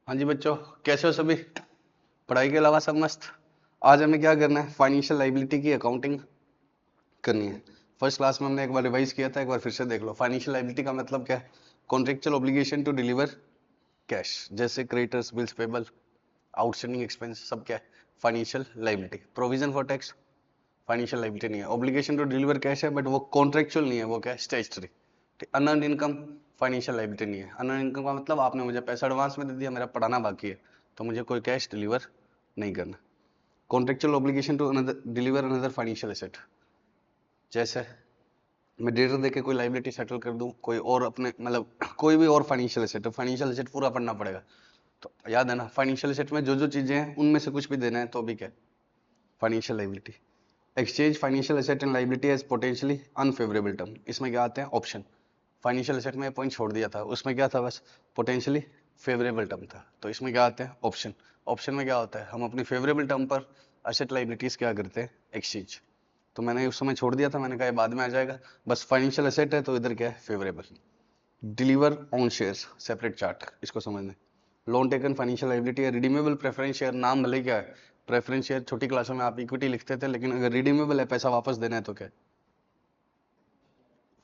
हाँ जी बच्चों, कैसे हो सभी? पढ़ाई के अलावा सब मस्त। आज हमें क्या करना है? फाइनेंशियल लाइबिलिटी की अकाउंटिंग करनी है। फर्स्ट क्लास में हमने एक बार रिवाइज किया था, एक बार फिर से देख लो। फाइनेंशियल लाइबिलिटी का मतलब क्या है? Contractual obligation to deliver cash, जैसे creditors, bills payable, outstanding expense, सब क्या है? Financial liability. Provision for tax financial liability नहीं है। ऑब्लिगेशन टू डिलीवर कैश है, बट वो कॉन्ट्रेक्चुअल नहीं है, वो क्या है? Statutory. Unearned income financial liability नहीं है। अनअर्न्ड इनकम का मतलब आपने मुझे पैसा एडवांस में दे दिया, मेरा पढ़ाना बाकी है, तो मुझे कोई कैश डिलीवर नहीं करना। Contractual obligation to another deliver another financial asset, जैसे मैं डेटर देके कोई लाइबिलिटी सेटल कर दूं, कोई और अपने मतलब कोई भी और फाइनेंशियल एसेट, तो फाइनेंशियल एसेट पूरा पढ़ना पड़ेगा। तो याद है ना, फाइनेंशियल एसेट में जो जो चीजें हैं उनमें से कुछ भी देना है तो भी क्या? Financial liability. Exchange financial asset and liability as potentially unfavourable term, इसमें क्या आते हैं? ऑप्शन। फाइनेंशियल एसेट में पॉइंट छोड़ दिया था, उसमें क्या था? बस पोटेंशियली फेवरेबल टर्म था। तो इसमें क्या आते हैं? ऑप्शन। ऑप्शन में क्या होता है? हम अपनी फेवरेबल टर्म पर एसेट लाइबिलिटीज क्या करते हैं? एक्सचेंज। तो मैंने उस समय छोड़ दिया था, मैंने कहा ये बाद में आ जाएगा। बस फाइनेंशियल एसेट है तो इधर क्या है? Favourable. Deliver on shares, separate chart, इसको समझना। लोन टेकन फाइनेंशियल लाइबिलिटी है। रिडीमेबल प्रेफरेंस शेयर, नाम भले क्या है प्रेफरेंस शेयर, छोटी क्लासों में आप इक्विटी लिखते थे, लेकिन अगर रिडीमेबल है, पैसा वापस देना है, तो क्या?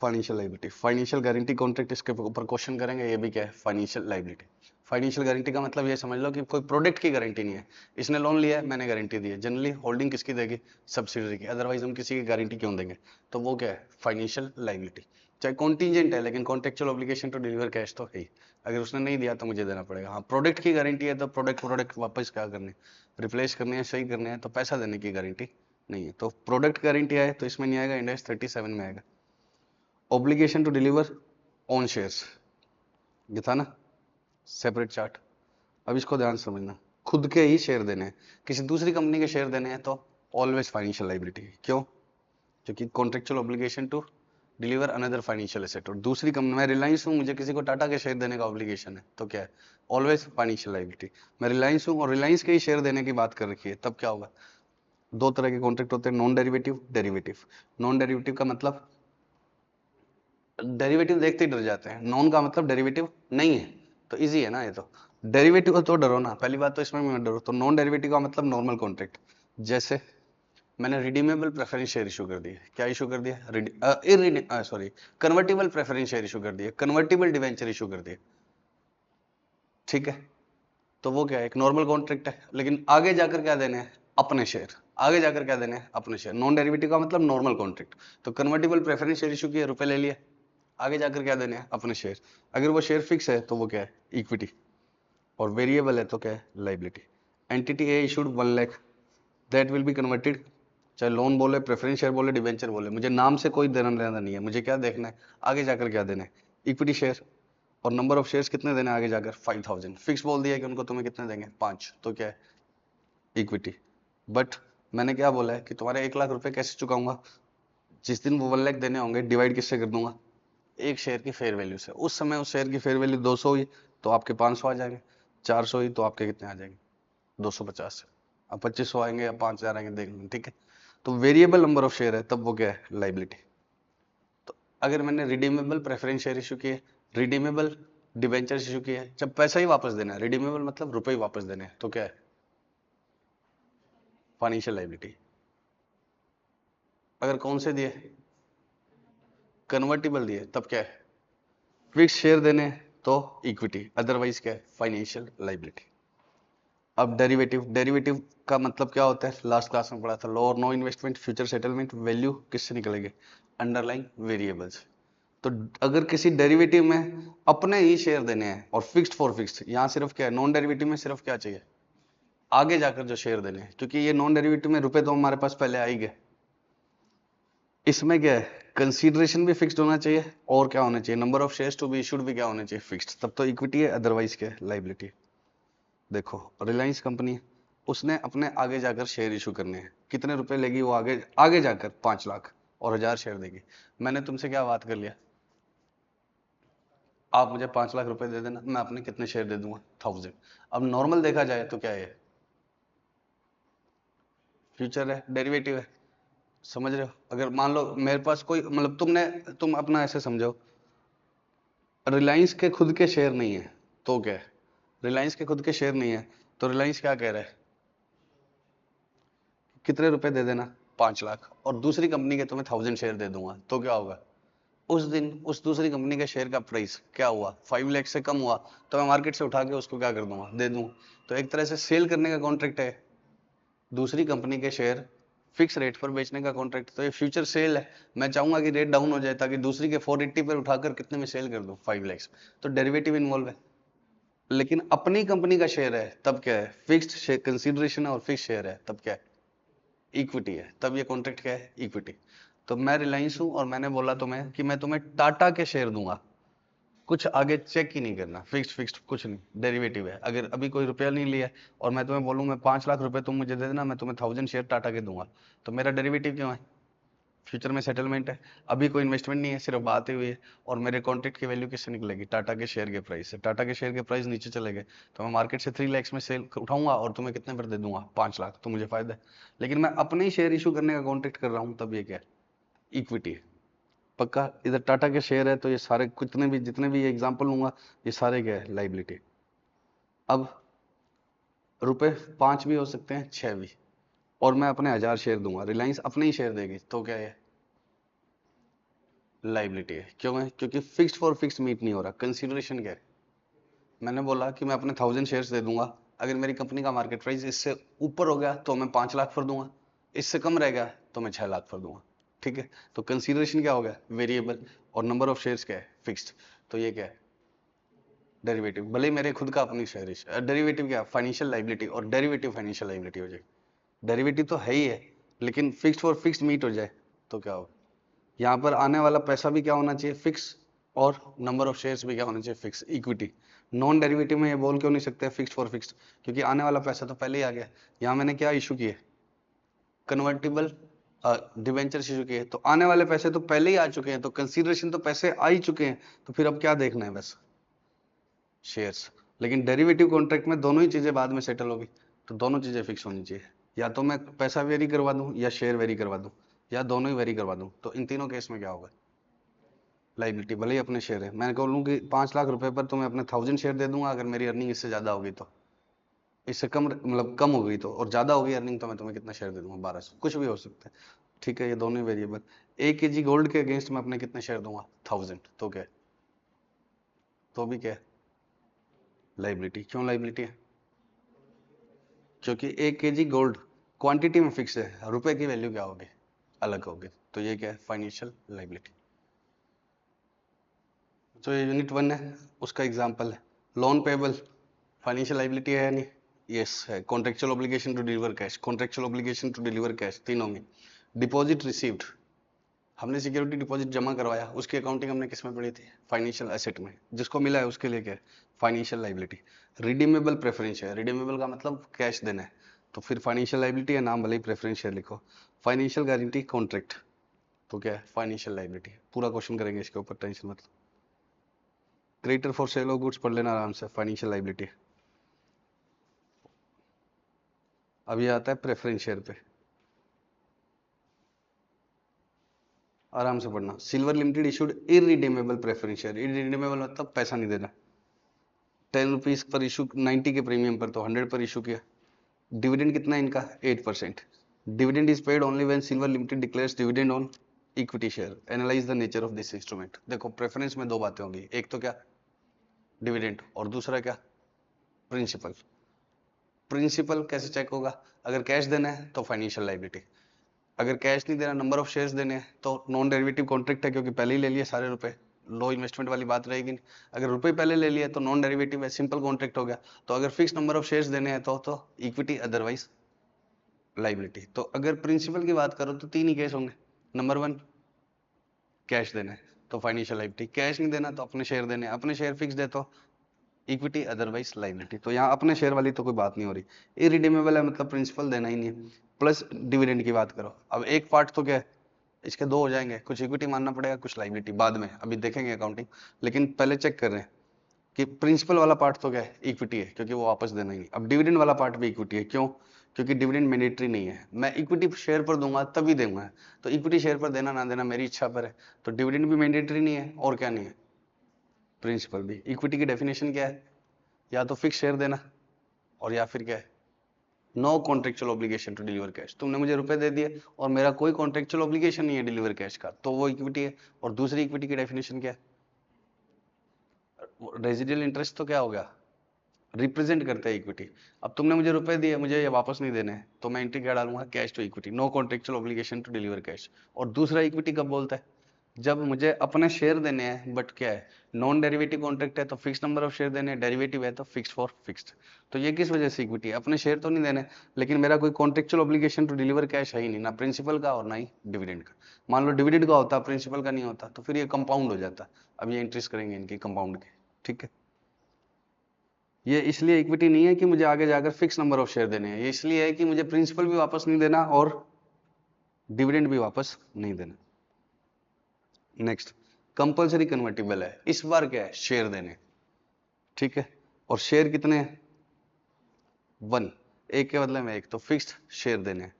Financial liability. Financial guarantee contract, इसके ऊपर क्वेश्चन करेंगे, ये भी क्या है? Financial liability. फाइनेंशियल गारंटी का मतलब ये समझ लो कि कोई प्रोडक्ट की गारंटी नहीं है। इसने लोन लिया है, मैंने गारंटी दी है। जनरली होल्डिंग किसकी देगी? सब्सिडरी की, अदरवाइज हम किसी की गारंटी क्यों देंगे? तो वो क्या है? Financial liability. चाहे कॉन्टीजेंट है, लेकिन contractual obligation to deliver cash तो है ही। अगर उसने नहीं दिया तो मुझे देना पड़ेगा। हाँ, प्रोडक्ट की गारंटी है तो प्रोडक्ट वापस क्या करने? रिप्लेस करने हैं, सही करने हैं, तो पैसा देने की गारंटी नहीं है। तो प्रोडक्ट गारंटी आए तो इसमें नहीं आएगा, इंडेक्स 37 में आएगा। Obligation to deliver on shares, ये था ना सेपरेट चार्ट। अब इसको ध्यान से समझना। खुद के ही शेयर देने हैं, किसी दूसरी कंपनी के शेयर देने हैं, तो ऑलवेज फाइनेंशियल लाइबिलिटी। क्यों? क्योंकि contractual obligation to deliver another financial asset. और दूसरी कंपनी, मैं रिलायंस हूँ, मुझे किसी को टाटा के शेयर देने का ऑब्लिगेशन है, तो क्या है? Always financial liability. मैं रिलायंस हूँ और रिलायंस के ही शेयर देने की बात कर रखी है, तब क्या होगा? दो तरह के कॉन्ट्रैक्ट होते हैं, non derivative, derivative. Non derivative का मतलब, डेरिवेटिव देखते ही डर जाते हैं, नॉन का मतलब डेरिवेटिव नहीं है, तो इजी है ना ये तो। डेरिवेटिव तो डरो ना, पहली बात तो इसमें भी मत डरो। तो नॉन डेरिवेटिव का मतलब नॉर्मल कॉन्ट्रैक्ट, जैसे मैंने रिडीमेबल प्रेफरेंस शेयर इशू कर दिए। क्या इशू कर दिया? Sorry, convertible preference share issue कर दिए, कन्वर्टेबल डिवेंचर इशू कर दिए, ठीक है? तो वो क्या है? एक नॉर्मल कॉन्ट्रैक्ट है, लेकिन आगे जाकर क्या देने हैं? अपने शेयर। आगे जाकर क्या देने हैं? अपने शेयर। नॉन डेरिवेटिव का मतलब नॉर्मल कॉन्ट्रैक्ट। तो कन्वर्टेबल प्रेफरेंस शेयर इशू किए, रुपए ले लिए, आगे जाकर क्या देने हैं? अपने शेयर। अगर वो शेयर फिक्स है तो वो क्या है? इक्विटी। और वेरिएबल है तो क्या है? Liability. Entity A issued 1 lakh, that will be converted, चाहे लोन बोले, प्रेफरेंस शेयर बोले, डिवेंचर बोले, मुझे नाम से कोई देना लेना नहीं है। मुझे क्या देखना है? आगे जाकर क्या देना है? Equity share. और नंबर ऑफ शेयर्स कितने देने आगे जाकर? 5000। फिक्स बोल दिया कि उनको तुम्हें कितने देंगे? 5, तो क्या है? इक्विटी। बट मैंने क्या बोला है कि तुम्हारे 1 लाख रुपए कैसे चुकाऊंगा? जिस दिन वो 1 लाख देने होंगे, डिवाइड किससे कर दूंगा? एक शेयर की फेयर वैल्यू से। उस समय उस शेयर की फेयर वैल्यू 200 हुई तो आपके 500 आ जाएंगे, 400 हुई तो आपके कितने आ जाएंगे? 250 से। अब 2500 आएंगे या 5000 आएंगे, देख लेंगे, ठीक है? तो वेरिएबल नंबर ऑफ शेयर है, तब वो क्या है? लाइबिलिटी। तो अगर मैंने रिडीमेबल प्रेफरेंस शेयर इशू किए, रिडीमेबल डिवेंचर इशू किए, जब पैसा ही वापस देना है, रिडीमेबल मतलब रुपए ही वापस देने हैं, तो क्या है? Financial liability. अगर कौन से दिए? कन्वर्टिबल दिए, तब क्या है? फिक्स शेयर देने हैं, तो इक्विटी, अदरवाइज क्या है? Financial liability. अब डेरिवेटिव। डेरिवेटिव का मतलब क्या होता है? लास्ट क्लास में पढ़ा था, लो और no investment future settlement value किससे निकलेंगे? Underlying variables. तो अगर किसी डेरिवेटिव में अपने ही शेयर देने हैं और फिक्स्ड फॉर फिक्स्ड, यहां सिर्फ क्या है? नॉन डेरिवेटिव में सिर्फ क्या चाहिए? आगे जाकर जो शेयर देने हैं, क्योंकि ये नॉन डेरिवेटिव में रुपए तो हमारे पास पहले आ ही गए। इसमें क्या है? कंसीडरेशन भी फिक्स्ड होना चाहिए, और क्या होना चाहिए? Number of shares to be issued भी क्या होना चाहिए? फिक्स्ड। तब तो इक्विटी है, अदरवाइज क्या है? लाइबिलिटी। देखो, रिलायंस कंपनी है, उसने अपने आगे जाकर शेयर इशू करने हैं। कितने रुपए लेगी वो? आगे आगे जाकर 5 लाख, और 1000 शेयर देगी। मैंने तुमसे क्या बात कर लिया? आप मुझे 5 लाख रुपए दे देना, मैं अपने कितने शेयर दे दूंगा? 1000। अब नॉर्मल देखा जाए तो क्या है? फ्यूचर है, डेरिवेटिव है। समझ रहे हो? अगर मान लो मेरे पास कोई मतलब तुम अपना ऐसे समझो, रिलायंस के खुद के शेयर नहीं है, तो क्या है? रिलायंस के खुद के शेयर नहीं है, तो रिलायंस क्या कह रहा है, कितने रुपए दे देना, 5 लाख, और दूसरी कंपनी के तुम्हें 1000 शेयर दे दूंगा, तो क्या होगा, उस दिन उस दूसरी कंपनी के शेयर का प्राइस क्या हुआ, 5 लाख से कम हुआ, तो मैं मार्केट से उठा के उसको क्या कर दूंगा, दे दूंगा। तो एक तरह से सेल करने का कॉन्ट्रैक्ट है, दूसरी कंपनी के शेयर फिक्स रेट पर बेचने का कॉन्ट्रैक्ट। तो ये फ्यूचर सेल है, मैं चाहूंगा कि रेट डाउन हो जाए ताकि दूसरी के 480 पर उठाकर कितने में सेल कर दूं, 5 लाख। तो डेरिवेटिव इन्वॉल्व है। लेकिन अपनी कंपनी का शेयर है तब क्या है, फिक्स्ड शेयर कंसीडरेशन है, और फिक्स शेयर है तब क्या है, इक्विटी है, तब ये कॉन्ट्रैक्ट क्या है, इक्विटी। तो मैं रिलायंस हूं और मैंने बोला तुम्हें कि मैं तुम्हें टाटा के शेयर दूंगा, कुछ आगे चेक ही नहीं करना, फिक्स्ड कुछ नहीं, डेरिवेटिव है। अगर अभी कोई रुपया नहीं लिया और मैं तुम्हें बोलूं मैं 5 लाख रुपए तुम मुझे दे देना, मैं तुम्हें 1000 शेयर टाटा के दूंगा, तो मेरा डेरिवेटिव क्यों है, फ्यूचर में सेटलमेंट है, अभी कोई इन्वेस्टमेंट नहीं है, सिर्फ बात ही हुई है। और मेरे कॉन्ट्रैक्ट की वैल्यू किससे निकलेगी, टाटा के शेयर के प्राइस से। टाटा के शेयर के प्राइस नीचे चले गए तो मैं मार्केट से 3 लाख में सेल उठाऊंगा और तुम्हें कितने पर दे दूंगा, 5 लाख, तो मुझे फायदा है। लेकिन मैं अपने ही शेयर इशू करने का कॉन्ट्रैक्ट कर रहा हूँ, तब ये क्या है, इक्विटी है। पक्का, इधर टाटा के शेयर है तो ये सारे कितने भी जितने भी एग्जांपल लूंगा ये सारे क्या है, लाइबिलिटी। अब रुपए 5 भी हो सकते हैं, 6 भी, और मैं अपने 1000 शेयर दूंगा, रिलायंस अपने ही शेयर देगी, तो क्या है, लाइबिलिटी है। क्यों है, क्योंकि फिक्स्ड फॉर फिक्स्ड मीट नहीं हो रहा। कंसीडरेशन क्या है, मैंने बोला कि मैं अपने 1000 शेयर्स दे दूंगा, अगर मेरी कंपनी का मार्केट प्राइस इससे ऊपर हो गया तो मैं 5 लाख पर दूंगा, इससे कम रह गया तो मैं 6 लाख पर दूंगा। ठीक है, तो कंसीडरेशन क्या हो गया, वेरिएबल, और नंबर ऑफ शेयर्स क्या है, फिक्स्ड। तो ये क्या है, डेरिवेटिव। भले ही मेरे खुद का अपनी शेयर, डेरिवेटिव क्या, फाइनेंशियल लाइबिलिटी, और डेरिवेटिव फाइनेंशियल लाइबिलिटी हो जाएगी। डेरिवेटिव तो है ही है, लेकिन फिक्स्ड फॉर फिक्स्ड मीट हो जाए तो क्या होगा, यहाँ पर आने वाला पैसा भी क्या होना चाहिए, फिक्स, और नंबर ऑफ शेयर्स भी क्या होना चाहिए, फिक्स, इक्विटी। नॉन डेरिवेटिव में ये बोल क्यों नहीं सकते फिक्स्ड फॉर फिक्स्ड, क्योंकि आने वाला पैसा तो पहले ही आ गया। यहाँ मैंने क्या इशू किए, कन्वर्टिबल डिवेंचर इशू किए, तो आने वाले पैसे तो पहले ही आ चुके हैं, तो कंसीडरेशन तो पैसे आ ही चुके हैं, तो फिर अब क्या देखना है, बस शेयर्स। लेकिन डेरिवेटिव कॉन्ट्रैक्ट में दोनों ही चीजें बाद में सेटल होगी, तो दोनों चीजें फिक्स होनी चाहिए, या तो मैं पैसा वेरी करवा दूं या शेयर वेरी करवा दूं, या दोनों ही वेरी करवा दूं, तो इन तीनों केस में क्या होगा, लाइबिलिटी। भले ही अपने शेयर है, मैं कहूँ कि 5 लाख रुपए पर तुम्हें अपने 1000 शेयर दे दूंगा, अगर मेरी अर्निंग इससे ज्यादा होगी तो, इससे कम मतलब कम हो गई तो, और ज्यादा होगी अर्निंग तो मैं तुम्हें कितना शेयर दे दूंगा, 1200, कुछ भी हो सकता है। ठीक है, ये दोनों ही वेरिएबल। 1 kg गोल्ड के अगेंस्ट में अपने कितने शेयर दूंगा, 1000, तो क्या है, तो भी क्या है, लाइबिलिटी। क्यों लाइबिलिटी है, क्योंकि 1 kg गोल्ड क्वांटिटी में फिक्स है, रुपए की वैल्यू क्या होगी, अलग होगी, तो ये क्या है, फाइनेंशियल लाइबिलिटी। तो ये यूनिट 1 है, उसका एग्जांपल है लोन पेबल, फाइनेंशियल लाइबिलिटी है या नहीं, यस है। Contractual obligation to deliver cash, contractual obligation to deliver cash, तीनों में। डिपॉजिट रिसीव्ड, हमने सिक्योरिटी डिपॉजिट जमा करवाया, उसकी अकाउंटिंग हमने किस में पढ़ी थी, फाइनेंशियल एसेट में, जिसको मिला है उसके लिए क्या है, फाइनेंशियल लाइबिलिटी। रिडीमेबल प्रेफरेंस है, रिडीमेबल का मतलब कैश देना है, तो फिर फाइनेंशियल लाइबिलिटी है, नाम भले ही प्रेफरेंस शेयर लिखो। फाइनेंशियल गारंटी कॉन्ट्रैक्ट, तो क्या है, फाइनेंशियल लाइबिलिटी। पूरा क्वेश्चन करेंगे इसके ऊपर, टेंशन मत लो। Creditor for sale of goods पढ़ लेना आराम से, फाइनेंशियल लाइबिलिटी। अब ये आता है प्रेफरेंस शेयर पे, आराम से पढ़ना। Silver limited issued irredeemable preference share, irredeemable मतलब पैसा नहीं देना। 10 रुपीज पर इशू, 90 के प्रीमियम पर, तो 100 पर इशू किया। डिविडेंड कितना है इनका, 8%। Dividend is paid only when silver limited declares dividend on equity share. Analyse the nature of this instrument. देखो प्रेफरेंस में दो बातें होंगी, एक तो क्या, डिविडेंड, और दूसरा क्या, प्रिंसिपल। प्रिंसिपल कैसे चेक होगा, अगर कैश देना है तो फाइनेंशियल लाइबिलिटी, अगर कैश नहीं देना, नंबर ऑफ शेयर्स देने हैं, तो नॉन डेरिवेटिव कॉन्ट्रैक्ट है, क्योंकि पहले ही ले लिए सारे रुपए, लो इन्वेस्टमेंट वाली बात रहेगी नहीं। अगर रुपए पहले ले लिए तो नॉन डेरिवेटिव है, सिंपल कॉन्ट्रैक्ट हो गया। तो अगर फिक्स नंबर ऑफ शेयर्स देने हैं तो इक्विटी, अदरवाइज लाइबिलिटी। तो अगर प्रिंसिपल की बात करो तो तीन ही केस होंगे। नंबर 1, कैश देना है तो फाइनेंशियल लाइबिलिटी, कैश नहीं देना तो अपने शेयर देने, अपने शेयर फिक्स दे तो इक्विटी, अदरवाइज लाइबिलिटी। तो यहाँ अपने शेयर वाली तो कोई बात नहीं हो रही, इरिडीमेबल है मतलब प्रिंसिपल देना ही नहीं है। प्लस डिविडेंड की बात करो, अब एक पार्ट तो क्या है, इसके दो हो जाएंगे, कुछ इक्विटी मानना पड़ेगा, कुछ लाइबिलिटी बाद में, अभी देखेंगे अकाउंटिंग। लेकिन पहले चेक कर रहे हैं कि प्रिंसिपल वाला पार्ट तो क्या है, इक्विटी है, क्योंकि वो वापस देना ही नहीं। अब डिविडेंड वाला पार्ट भी इक्विटी है, क्यों, क्योंकि डिविडेंड मैंडेटरी नहीं है, मैं इक्विटी शेयर पर दूंगा तभी दूंगा, तो इक्विटी शेयर पर देना ना देना मेरी इच्छा पर है। तो डिविडेंड भी मैंडेटरी नहीं है, और क्या नहीं है, प्रिंसिपल भी। इक्विटी की डेफिनेशन क्या है, या तो फिक्स शेयर देना और या फिर क्या है, no contractual obligation to deliver cash. तुमने मुझे रुपए दे दिए और मेरा कोई कॉन्ट्रेक्चुअल ऑब्लिगेशन नहीं है डिलीवर कैश का, तो वो इक्विटी है। और दूसरी इक्विटी की डेफिनेशन क्या है, रेजिडियल इंटरेस्ट तो क्या हो गया, रिप्रेजेंट करता है इक्विटी। अब तुमने मुझे रुपए दिए, मुझे ये वापस नहीं देने हैं, तो मैं एंट्री क्या डालूंगा, cash to equity, no contractual obligation to deliver cash. और दूसरा इक्विटी कब बोलता है, जब मुझे अपने शेयर देने हैं, बट क्या है, नॉन डेरिवेटिव कॉन्ट्रैक्ट है तो फिक्स नंबर ऑफ शेयर देने हैं, डेरिवेटिव है तो फिक्स फॉर फिक्स्ड। तो ये किस वजह से इक्विटी है, अपने शेयर तो नहीं देने, लेकिन मेरा कोई contractual obligation to deliver cash है ही नहीं, ना प्रिंसिपल का और ना ही डिविडेंड का। मान लो डिविडेंड का होता, प्रिंसिपल का नहीं होता, तो फिर ये कंपाउंड हो जाता। अब ये एंट्रीज करेंगे इनकी कंपाउंड के, ठीक है। ये इसलिए इक्विटी नहीं है कि मुझे आगे जाकर फिक्स नंबर ऑफ शेयर देने हैं, ये इसलिए है कि मुझे प्रिंसिपल भी वापस नहीं देना और डिविडेंड भी वापस नहीं देना। नेक्स्ट, कंपलसरी कन्वर्टिबल है, इस बार क्या है, शेयर देने, ठीक है। और शेयर कितने हैं, 1, एक के बदले में एक, तो फिक्स्ड शेयर देने हैं।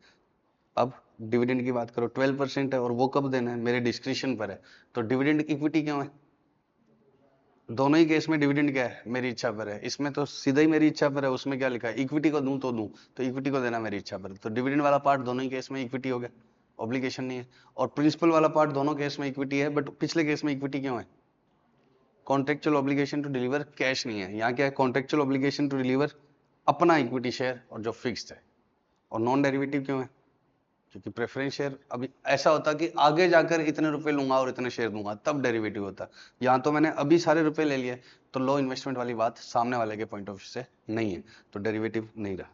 अब डिविडेंड की बात करो, 12% है और वो कब देना है, मेरे डिस्क्रिप्शन पर है। तो डिविडेंड इक्विटी क्यों है, दोनों ही केस में डिविडेंड क्या है, मेरी इच्छा पर है। इसमें तो सीधा ही मेरी इच्छा पर है, उसमें क्या लिखा है, इक्विटी को दूं तो दूं, तो इक्विटी को देना मेरी इच्छा पर है। तो डिविडेंड वाला पार्ट दोनों ही केस में इक्विटी हो गया, ऑब्लिगेशन नहीं है। और प्रिंसिपल वाला पार्ट दोनों केस में इक्विटी है, बट पिछले केस में इक्विटी क्यों है, contractual obligation to deliver cash नहीं है। यहाँ क्या है, कॉन्ट्रेक्चुअल ऑब्लिगेशन टू डिलीवर अपना इक्विटी शेयर और जो फिक्स्ड है। और नॉन डेरिवेटिव क्यों है, क्योंकि प्रेफरेंस शेयर अभी ऐसा होता कि आगे जाकर इतने रुपए लूंगा और इतने शेयर दूंगा, तब डेरिवेटिव होता। यहाँ तो मैंने अभी सारे रुपए ले लिए, तो लो इन्वेस्टमेंट वाली बात सामने वाले के पॉइंट ऑफ व्यू से नहीं है, तो डेरिवेटिव नहीं रहा।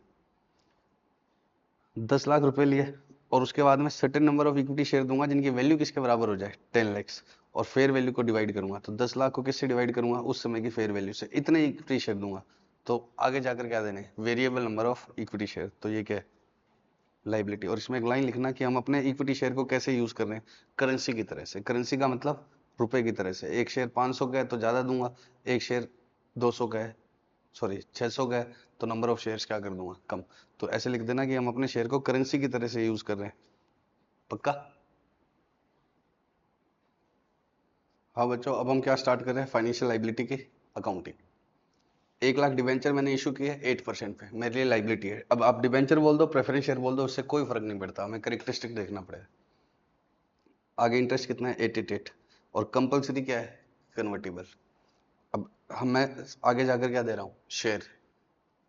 10 लाख रुपए लिए और उसके बाद में certain number of equity share दूंगा जिनकी वैल्यू किसके बराबर हो जाए, 10 लाख, और फेयर वैल्यू को डिवाइड करूंगा। तो 10 लाख को किससे डिवाइड करूंगा, उस समय की फेयर वैल्यू से, इतने इक्विटी शेयर दूंगा। तो आगे जाकर क्या देने, variable number of equity share, तो ये क्या है, लाइबिलिटी। और इसमें एक लाइन लिखना कि हम अपने इक्विटी शेयर को कैसे यूज कर रहे हैं, करेंसी की तरह से। करेंसी का मतलब रुपए की तरह से। एक शेयर 500 का है तो ज्यादा दूंगा, एक शेयर 200 का है, सॉरी 600 का है, तो नंबर ऑफ शेयर्स क्या कर दूंगा, कम। तो ऐसे लिख देना कि हम अपने शेयर को करेंसी की तरह से यूज कर रहे हैं। पक्का। हाँ बच्चों, अब हम क्या स्टार्ट कर रहे हैं, फाइनेंशियल लाइबिलिटी की अकाउंटिंग। 1 लाख डिवेंचर मैंने इशू किया है 8% पे, मेरे लिए लाइबिलिटी है। अब आप डिवेंचर बोल दो, प्रेफरेंस शेयर बोल दो, उससे कोई फर्क नहीं पड़ता, हमें करेक्टरिस्टिक देखना पड़ेगा। आगे इंटरेस्ट कितना है, 888, और कंपलसरी क्या है, कन्वर्टिबल। अब मैं आगे जाकर क्या दे रहा हूँ, शेयर,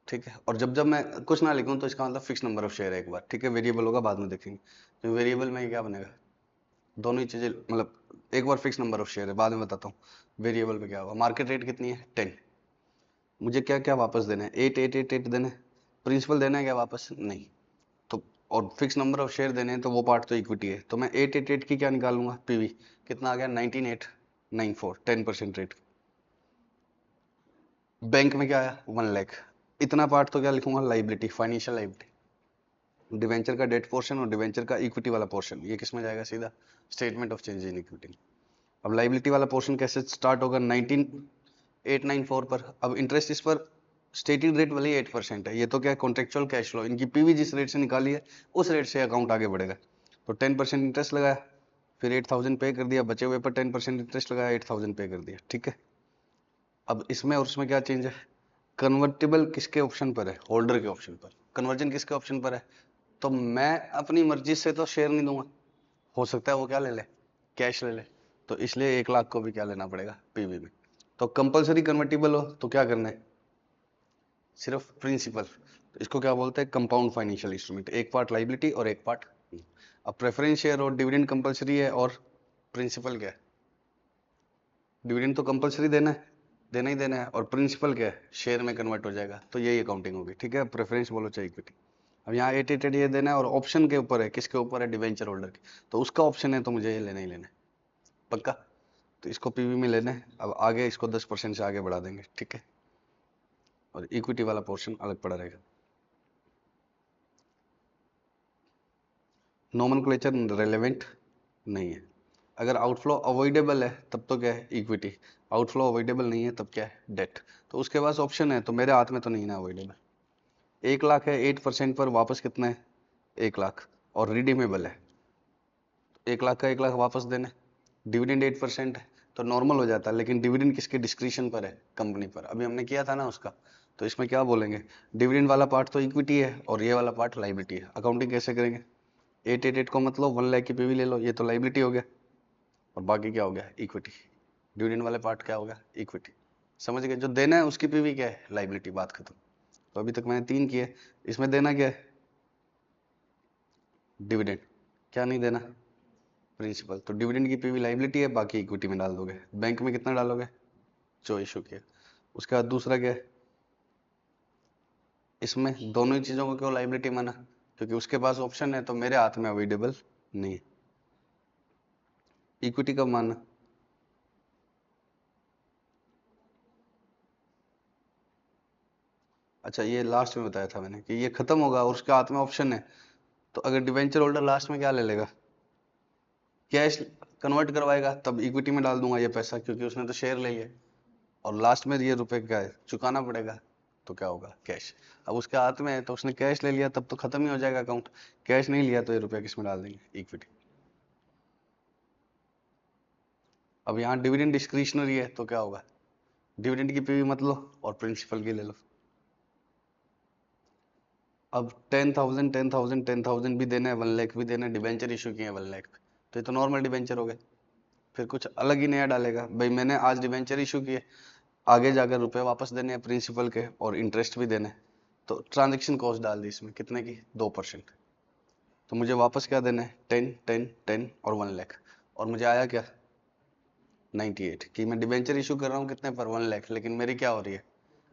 ठीक है। और जब जब मैं कुछ ना लिखूं तो इसका मतलब फिक्स नंबर ऑफ शेयर है एक बार, ठीक है। वेरिएबल होगा बाद में देखेंगे, तो वेरिएबल में क्या बनेगा, दोनों ही चीजें, मतलब एक बार फिक्स नंबर ऑफ शेयर है, बाद में बताता हूँ वेरिएबल में क्या होगा। मार्केट रेट कितनी है, 10। मुझे क्या क्या वापस देना है, 8888 देना है। प्रिंसिपल देना है क्या वापस, नहीं। तो और फिक्स नंबर ऑफ शेयर देने हैं, तो वो पार्ट तो इक्विटी है, तो मैं 888 की क्या निकालूंगा, पीवी कितना आ गया, 19894, 10% रेट। बैंक में क्या आया, 1 लाख। इतना पार्ट तो क्या लिखूंगा, लाइबिलिटी, फाइनेंशियल लाइबिलिटी। डिवेंचर का डेट पोर्शन और डिवेंचर का इक्विटी वाला पोर्शन, ये किस में जाएगा, सीधा statement of change in equity. अब लाइबिलिटी वाला पोर्शन कैसे स्टार्ट होगा, 19894 पर। अब इंटरेस्ट इस पर स्टेटेड रेट वाली 8% है, ये तो क्या है, कॉन्ट्रेक्चुअल कैश फ्लो, इनकी पीवी जिस रेट से निकाली है उस रेट से अकाउंट आगे बढ़ेगा। तो 10% इंटरेस्ट लगाया, फिर 8000 पे कर दिया, बचे हुए पर 10% इंटरेस्ट लगाया, 8000 पे कर दिया, ठीक है। अब इसमें और उसमें क्या चेंज है, कन्वर्टेबल किसके ऑप्शन पर है, होल्डर के ऑप्शन पर। कन्वर्जन किसके ऑप्शन पर है, तो मैं अपनी मर्जी से तो शेयर नहीं दूंगा, हो सकता है वो क्या ले ले, कैश ले ले। तो इसलिए 1 लाख को भी क्या लेना पड़ेगा, पीवी में। तो कंपलसरी कन्वर्टिबल हो तो क्या करना है, सिर्फ प्रिंसिपल। तो इसको क्या बोलते हैं, कंपाउंड फाइनेंशियल इंस्ट्रूमेंट, एक पार्ट लाइबिलिटी और एक पार्ट। अब प्रेफरेंस शेयर और डिविडेंड कंपलसरी है, और प्रिंसिपल क्या है, डिविडेंड तो कंपलसरी देना ही देना है, और प्रिंसिपल क्या है, शेयर में कन्वर्ट हो जाएगा, तो यही अकाउंटिंग होगी, ठीक है। प्रेफरेंस बोलो चाहे इक्विटी। अब यहाँ 888 ये देना है, और ऑप्शन के ऊपर है, किसके ऊपर है, डिवेंचर होल्डर के, तो उसका ऑप्शन है, तो मुझे ये लेना ही लेना है, पक्का। तो इसको पीवी में लेना है। अब आगे इसको 10% से आगे बढ़ा देंगे, ठीक है, और इक्विटी वाला पोर्शन अलग पड़ा रहेगा। नोमेनक्लेचर रेलेवेंट नहीं है। अगर आउटफ्लो अवॉइडेबल है तब तो क्या है, इक्विटी। आउटफ्लो अवॉइडेबल नहीं है तब क्या है, डेट। तो उसके पास ऑप्शन है, तो मेरे हाथ में तो नहीं ना अवॉइडेबल। 1 लाख है, 8% पर वापस कितना है, 1 लाख, और रिडीमेबल है, 1 लाख का 1 लाख वापस देने। डिविडेंड 8% है तो नॉर्मल हो जाता है, लेकिन डिविडेंड किसके डिस्क्रिशन पर है, कंपनी पर। अभी हमने किया था ना उसका, तो इसमें क्या बोलेंगे, डिविडेंड वाला पार्ट तो इक्विटी है और ये वाला पार्ट लाइबिलिटी है। अकाउंटिंग कैसे करेंगे, 888 को मतलब 1 लाख की पीवी ले लो, ये तो लाइबिलिटी हो गया और बाकी क्या हो गया, इक्विटी। डिविडेंड वाले पार्ट क्या हो गया, इक्विटी। समझ गए, जो देना है उसकी पीवी क्या है, लाइबिलिटी, बात खत्म। तो अभी तक मैंने 3 किए, इसमें देना क्या है, डिविडेंड, क्या नहीं देना, प्रिंसिपल। तो डिविडेंड की पीवी लाइबिलिटी है, बाकी इक्विटी में डाल दोगे। बैंक में कितना डालोगे, जो इशू किया। उसके बाद दूसरा क्या है, इसमें दोनों ही चीजों को क्यों लाइबिलिटी माना, क्योंकि उसके पास ऑप्शन है तो मेरे हाथ में अवेलेबल नहीं है। इक्विटी कब माना, अच्छा ये लास्ट में बताया था मैंने कि ये खत्म होगा और उसके हाथ में ऑप्शन है, तो अगर डिवेंचर होल्डर लास्ट में क्या ले लेगा, कैश कन्वर्ट करवाएगा, तब इक्विटी में डाल दूंगा ये पैसा, क्योंकि उसने तो शेयर ले लिए और लास्ट में ये रुपए क्या है, चुकाना पड़ेगा, तो क्या होगा, कैश। अब उसके हाथ में है तो उसने कैश ले लिया, तब तो खत्म ही हो जाएगा अकाउंट। कैश नहीं लिया तो ये रुपया किस में डाल देंगे, इक्विटी। अब यहाँ डिविडेंड डिस्क्रिशनरी है तो क्या होगा, डिविडेंड की पीवी मत लो और प्रिंसिपल की ले लो। अब 10,000 10,000 10,000 भी देना है, 1 लाख भी देना है, डिबेंचर इशू किए हैं 1 लाख, तो ये तो नॉर्मल डिबेंचर हो गए। फिर कुछ अलग ही नया डालेगा, भाई मैंने आज डिबेंचर इशू किए, आगे जाकर रुपए वापस देने हैं प्रिंसिपल के और इंटरेस्ट भी देने हैं, तो ट्रांजेक्शन कॉस्ट डाल दी इसमें, कितने की, 2%। तो मुझे वापस क्या देना है, 10 10 10 और 1 लाख, और मुझे आया क्या, 98, कि मैं डिबेंचर इशू कर रहा हूँ कितने पर, 1 लाख, लेकिन मेरी क्या हो रही है,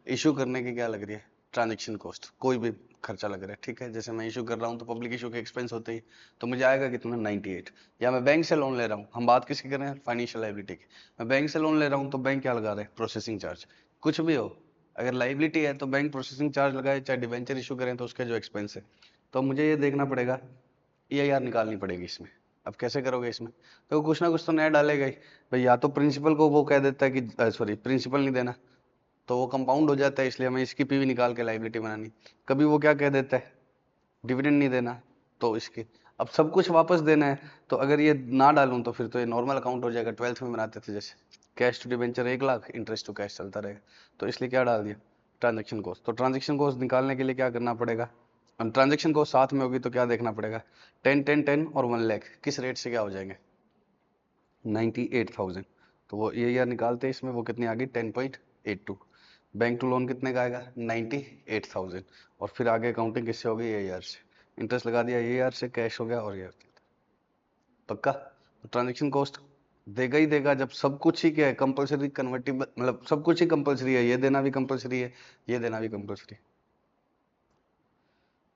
इशू करने की क्या लग रही है, ट्रांजेक्शन कॉस्ट, कोई भी खर्चा लग रहा है, ठीक है। जैसे मैं इशू कर रहा हूँ तो पब्लिक इशू के एक्सपेंस होते ही, तो मुझे आएगा कितना, 98। या मैं बैंक से लोन ले रहा हूँ, हम बात किसकी कर रहे हैं, फाइनेंशियल लाइबिलिटी की। मैं बैंक से लोन ले रहा हूँ तो बैंक क्या लगा रहे हैं, प्रोसेसिंग चार्ज। कुछ भी हो, अगर लाइबिलिटी है तो बैंक प्रोसेसिंग चार्ज लगाए, चाहे डिबेंचर इशू करें तो उसके जो एक्सपेंस है, तो मुझे ये देखना पड़ेगा, EIR निकालनी पड़ेगी इसमें। अब कैसे करोगे इसमें, तो कुछ ना कुछ तो नया डालेगा ही भाई। या तो प्रिंसिपल को वो कह देता है कि सॉरी प्रिंसिपल नहीं देना, तो वो कंपाउंड हो जाता है, इसलिए हमें इसकी पीवी निकाल के लाइबिलिटी बनानी। कभी वो क्या कह देता है, डिविडेंड नहीं देना, तो इसके, अब सब कुछ वापस देना है, तो अगर ये ना डालूं तो फिर तो ये नॉर्मल अकाउंट हो जाएगा, 12th में बनाते थे जैसे, cash to debenture 1 lakh, interest to cash चलता रहेगा। तो इसलिए क्या डाल दिया, ट्रांजेक्शन कॉस्ट। तो ट्रांजेक्शन कॉस्ट निकालने के लिए क्या करना पड़ेगा, ट्रांजेक्शन कॉस्ट साथ में होगी तो क्या देखना पड़ेगा, 10 10 10 और 1 लाख किस रेट से क्या हो जाएंगे, 98,000। तो वो ये यार निकालते हैं इसमें, वो कितनी आ गई, 10.82। बैंक टू लोन कितने का आएगा, 98,000। और फिर आगे अकाउंटिंग किससे होगी, AR से, इंटरेस्ट लगा दिया AR से, कैश हो गया और ये पक्का। ट्रांजेक्शन कॉस्ट देगा ही देगा, जब सब कुछ ही क्या है, कंपलसरी कन्वर्टिबल, मतलब सब कुछ ही कंपलसरी है, ये देना भी कंपलसरी है, ये देना भी कंपलसरी।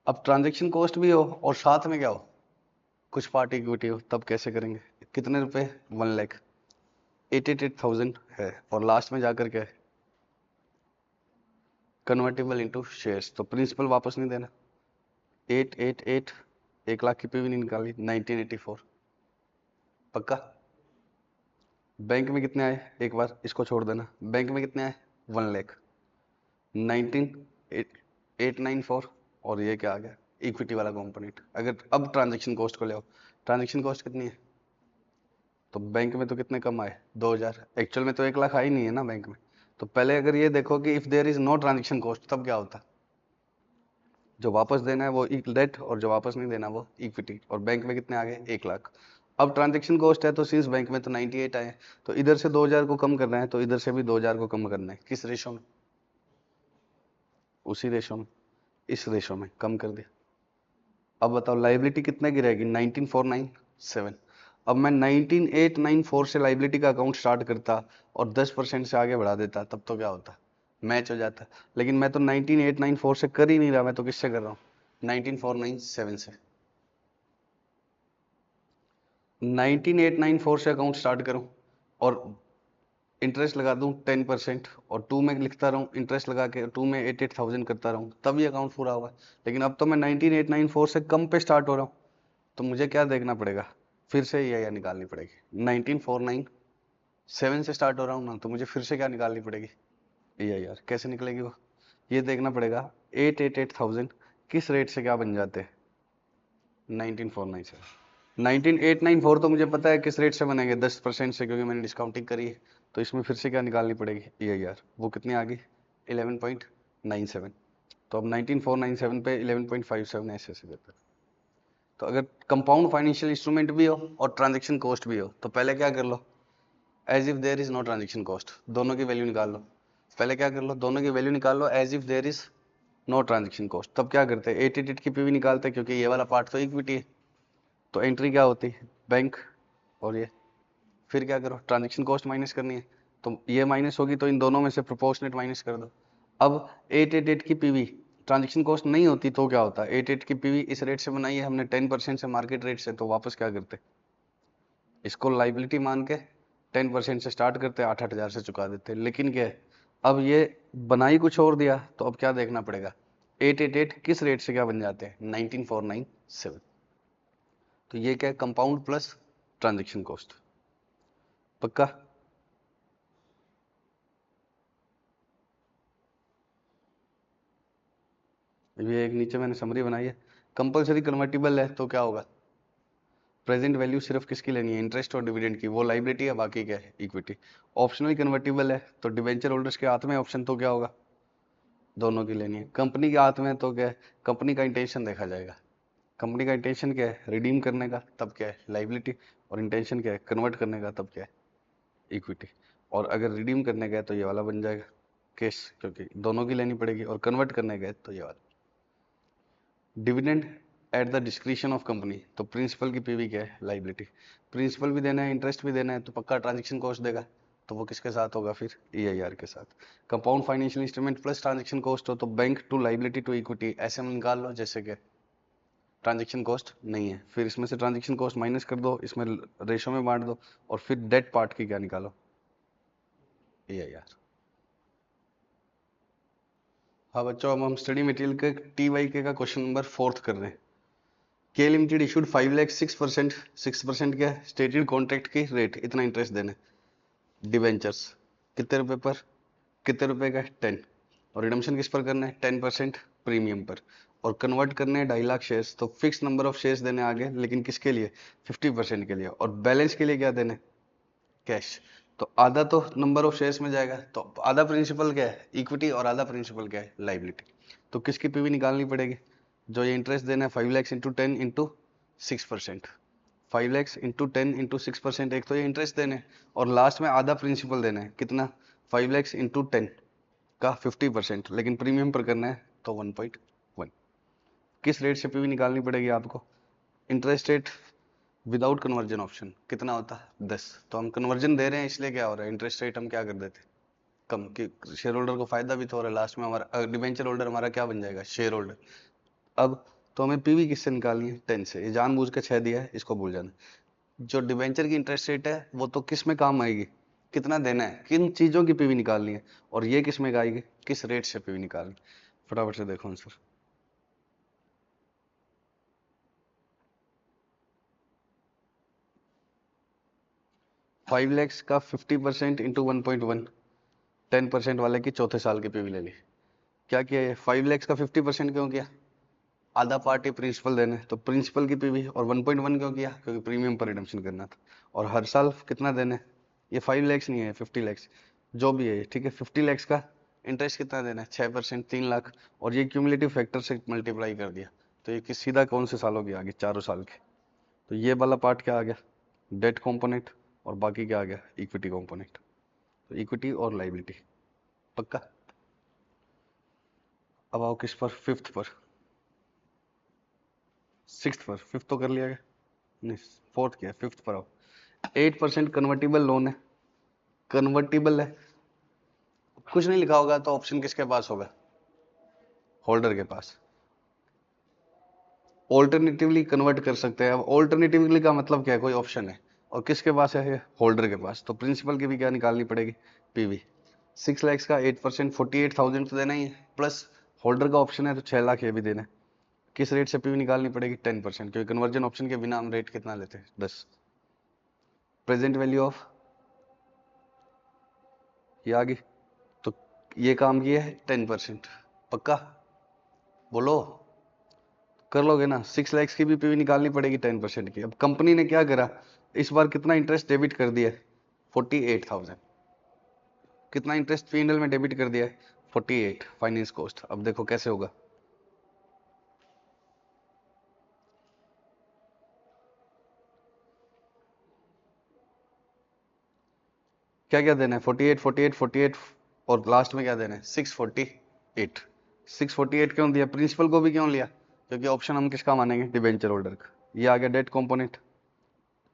अब ट्रांजेक्शन कॉस्ट भी हो और साथ में क्या हो, कुछ पार्टी इक्विटी हो, तब कैसे करेंगे, कितने रुपए, 1 लाख, 88,000 है, और लास्ट में जाकर क्या है, कन्वर्टेबल इनटू शेयर्स, तो प्रिंसिपल वापस नहीं देना, 888, 1 लाख की पीवी नहीं निकाली, 1984, पक्का। बैंक में कितने आए, एक बार इसको छोड़ देना, बैंक में कितने आए, 1 लाख, 19,894, और ये क्या आ गया, इक्विटी वाला कंपोनेंट। अगर अब ट्रांजेक्शन कॉस्ट को ले आओ, ट्रांजेक्शन कॉस्ट कितनी है, तो बैंक में तो कितने कम आए, 2,000, एक्चुअल में तो 1 लाख आई नहीं है ना बैंक में। तो पहले अगर ये देखो कि if there is no transaction cost, तब क्या होता, जो वापस देना है वो डेट और जो वापस नहीं देना वो इक्विटी, और बैंक में कितने आ गए, 1 लाख। अब ट्रांजेक्शन कॉस्ट है तो सिंस बैंक में तो 98 आए, तो इधर से 2,000 को कम करना है, तो इधर से भी 2,000 को कम करना है, किस रेशो में, उसी रेशो में, इस रेशो में कम कर दिया। अब बताओ लाइबिलिटी कितने की रहेगी, 19,497। अब मैं 19,894 से लाइबिलिटी का अकाउंट स्टार्ट करता और 10% से आगे बढ़ा देता, तब तो क्या होता, मैच हो जाता। लेकिन मैं तो 19,894 से कर ही नहीं रहा, मैं तो किससे कर रहा हूँ, 19,497 से। 19,894 से अकाउंट स्टार्ट करूं और इंटरेस्ट लगा दूं 10%, और 2 में लिखता रहूं, इंटरेस्ट लगा के 2 में 88,000 करता रहूं, तब ये अकाउंट पूरा होगा। लेकिन अब तो मैं 19,894 से कम पे स्टार्ट हो रहा हूँ, तो मुझे क्या देखना पड़ेगा, फिर से ये निकालनी पड़ेगी। 19,497 से स्टार्ट हो रहा हूँ ना, तो मुझे फिर से क्या निकालनी पड़ेगी, ये यार कैसे निकलेगी वो, ये देखना पड़ेगा 888,000 किस रेट से क्या बन जाते हैं, 19,497। 19,894 तो मुझे पता है किस रेट से बनेंगे, 10% से, क्योंकि मैंने डिस्काउंटिंग करी है। तो इसमें फिर से क्या निकालनी पड़ेगी, ये यार वो कितनी आ गई, 11.82। 97। तो अब 19497 पे 11.57 ऐसे ऐसे करते हैं। तो अगर कंपाउंड फाइनेंशियल इंस्ट्रूमेंट भी हो और ट्रांजेक्शन कॉस्ट भी हो तो पहले क्या कर लो, as if there is no transaction cost, दोनों की वैल्यू निकाल लो। पहले क्या कर लो, दोनों की वैल्यू निकाल लो as if there is no transaction cost. तब क्या करते हैं, 888 की पीवी निकालते हैं, क्योंकि ये वाला पार्ट तो इक्विटी है। तो एंट्री क्या होती है, बैंक और ये, फिर क्या करो, ट्रांजेक्शन कॉस्ट माइनस करनी है, तो ये माइनस होगी तो इन दोनों में से प्रोपोर्शनेट माइनस कर दो। अब 888 की पीवी ट्रांजेक्शन कॉस्ट नहीं होती तो क्या होता है, 88 की पीवी इस रेट से बनाई है हमने 10% से, मार्केट रेट से, तो वापस क्या करते, इसको लाइबिलिटी मान के 10% से स्टार्ट करते, 8,000 से चुका देते। लेकिन क्या है, अब ये बनाई कुछ और दिया, तो अब क्या देखना पड़ेगा, 888 किस रेट से क्या बन जाते हैं, 19497। तो ये क्या है, कंपाउंड प्लस ट्रांजेक्शन कॉस्ट। पक्का? ये एक नीचे मैंने समरी बनाई है। कंपलसरी कन्वर्टिबल है तो क्या होगा, प्रेजेंट वैल्यू सिर्फ किसकी लेनी है, इंटरेस्ट और डिविडेंड की, वो लाइबिलिटी है, बाकी क्या है, इक्विटी। ऑप्शनल कन्वर्टिबल है तो डिवेंचर होल्डर्स के हाथ में ऑप्शन, तो क्या होगा, दोनों की लेनी है। कंपनी के हाथ में तो क्या है, कंपनी का इंटेंशन देखा जाएगा। कंपनी का इंटेंशन क्या है, रिडीम करने का, तब क्या है, लाइबिलिटी। और इंटेंशन क्या है, कन्वर्ट करने का, तब क्या है, इक्विटी। और अगर रिडीम करने का है तो ये वाला बन जाएगा केस, क्योंकि दोनों की लेनी पड़ेगी। और कन्वर्ट करने का है तो ये वाला। Dividend at the discretion of company, तो प्रिंसिपल की पीवी क्या है, लाइबिलिटी। प्रिंसिपल भी देना है, इंटरेस्ट भी देना है, तो पक्का ट्रांजेक्शन कॉस्ट देगा, तो वो किसके साथ होगा फिर, EIR के साथ। Compound financial instrument plus transaction cost हो तो bank to liability to equity ऐसे हम निकाल लो, जैसे कि ट्रांजेक्शन कॉस्ट नहीं है, फिर इसमें से ट्रांजेक्शन कॉस्ट माइनस कर दो, इसमें रेशो में बांट दो, और फिर डेट पार्ट की क्या निकालो, EIR। हाँ बच्चों, अब हम स्टडी मटेरियल के TYK का क्वेश्चन नंबर 4 कर रहे हैं। के लिमिटेड इशूड 5 लाख 6%, 6% क्या है, स्टेटेड कॉन्ट्रैक्ट की रेट, इतना इंटरेस्ट देने। डिवेंचर्स कितने रुपए पर, कितने रुपए का, 10। और रिडम्पशन किस पर करना है, 10% प्रीमियम पर। और कन्वर्ट करने हैं 2.5 लाख शेयर्स, तो फिक्स नंबर ऑफ शेयर्स देने आगे, लेकिन किसके लिए, 50% के लिए। और बैलेंस के लिए क्या देने, कैश। तो आधा तो नंबर ऑफ शेयर्स में जाएगा, तो आधा प्रिंसिपल क्या है, इक्विटी, और आधा प्रिंसिपल क्या है, लाइबिलिटी। तो किसकी पीवी निकालनी पड़ेगी, जो ये इंटरेस्ट देना है, 5 lakhs into 10 into 6%। 5 lakhs into 10 into 6%, एक तो ये इंटरेस्ट देने, और लास्ट में आधा प्रिंसिपल देना है, कितना, 5 लैक्स इंटू 10 का 50%, लेकिन प्रीमियम पर करना है तो 1.1। किस रेट से पीवी निकालनी पड़ेगी आपको, interest rate without conversion option कितना होता है, 10। तो हम कन्वर्जन दे रहे हैं, इसलिए क्या हो रहा है, इंटरेस्ट रेट हम क्या कर देते, कम, कि शेयर होल्डर को फायदा भी तो हो रहा है, लास्ट में हमारा डिवेंचर होल्डर हमारा क्या बन जाएगा, शेयर होल्डर। अब तो हमें पीवी किससे निकालनी है, 10 से। ये जानबूझ के 6 दिया है, इसको भूल जाना। जो डिवेंचर की इंटरेस्ट रेट है वो तो किस में काम आएगी, कितना देना है, किन चीजों की पीवी निकालनी है, और ये किस में आएगी, किस रेट से पीवी निकालनी। फटाफट से देखो आंसर। 5 लैक्स का 50% इंटू 1.1, 10% वाले की चौथे साल की पीवी ले ली। क्या किया है, 5 लैक्स का 50% क्यों किया, आधा पार्ट ही प्रिंसिपल देने, तो प्रिंसिपल की पीवी। और 1.1 क्यों किया, क्योंकि प्रीमियम पर रिडम्पशन करना था। और हर साल कितना देने, ये 5 लैक्स नहीं है, 50 लैक्स जो भी है, ठीक है। 50 लैक्स का इंटरेस्ट कितना देना है, 6%, 3 लाख। और ये क्यूमुलेटिव फैक्टर से मल्टीप्लाई कर दिया, तो ये किस सीधा कौन से सालों के आगे, चारों साल के। तो ये वाला पार्ट क्या आ गया, डेट कॉम्पोनेंट, और बाकी क्या आ गया, इक्विटी कॉम्पोनेंट। तो इक्विटी और लाइबिलिटी। पक्का? अब आओ किस पर, फिफ्थ पर, सिक्स्थ पर, फिफ्थ तो कर लिया गया, नहीं फोर्थ क्या है, फिफ्थ पर आओ। 8% कन्वर्टिबल लोन है, कन्वर्टिबल है, कुछ नहीं लिखा होगा तो ऑप्शन किसके पास होगा, होल्डर के पास। ऑल्टरनेटिवली कन्वर्ट कर सकते हैं। अब ऑल्टरनेटिवली का मतलब क्या है, कोई ऑप्शन है, और किसके पास है, होल्डर के पास। तो प्रिंसिपल की भी क्या निकालनी पड़ेगी, पीवी। 6 लैक्स का 8%, 48,000 तो देना ही है, प्लस होल्डर का ऑप्शन है तो 6 लाख ये भी देना है। किस रेट से पीवी निकालनी पड़ेगी, 10%, क्योंकि कन्वर्जन ऑप्शन के बिना हम रेट कितना लेते हैं, 10। प्रेजेंट वैल्यू ऑफ, ये आ गई, तो ये काम किया है 10%। पक्का? बोलो, कर लोगे ना। 6 लैक्स की भी पीवी निकालनी पड़ेगी 10% की। अब कंपनी ने क्या करा, इस बार कितना इंटरेस्ट डेबिट कर दिया है, 48,000। कितना इंटरेस्ट P&L में डेबिट कर दिया है, 48 फाइनेंस कॉस्ट। अब देखो कैसे होगा। क्या क्या देना है, 48 48 48 और लास्ट में क्या देना है 648। 648 क्यों दिया, प्रिंसिपल को भी क्यों लिया, क्योंकि ऑप्शन हम किसका मानेंगे, डिबेंचर होल्डर का। ये आ गया डेट कंपोनेंट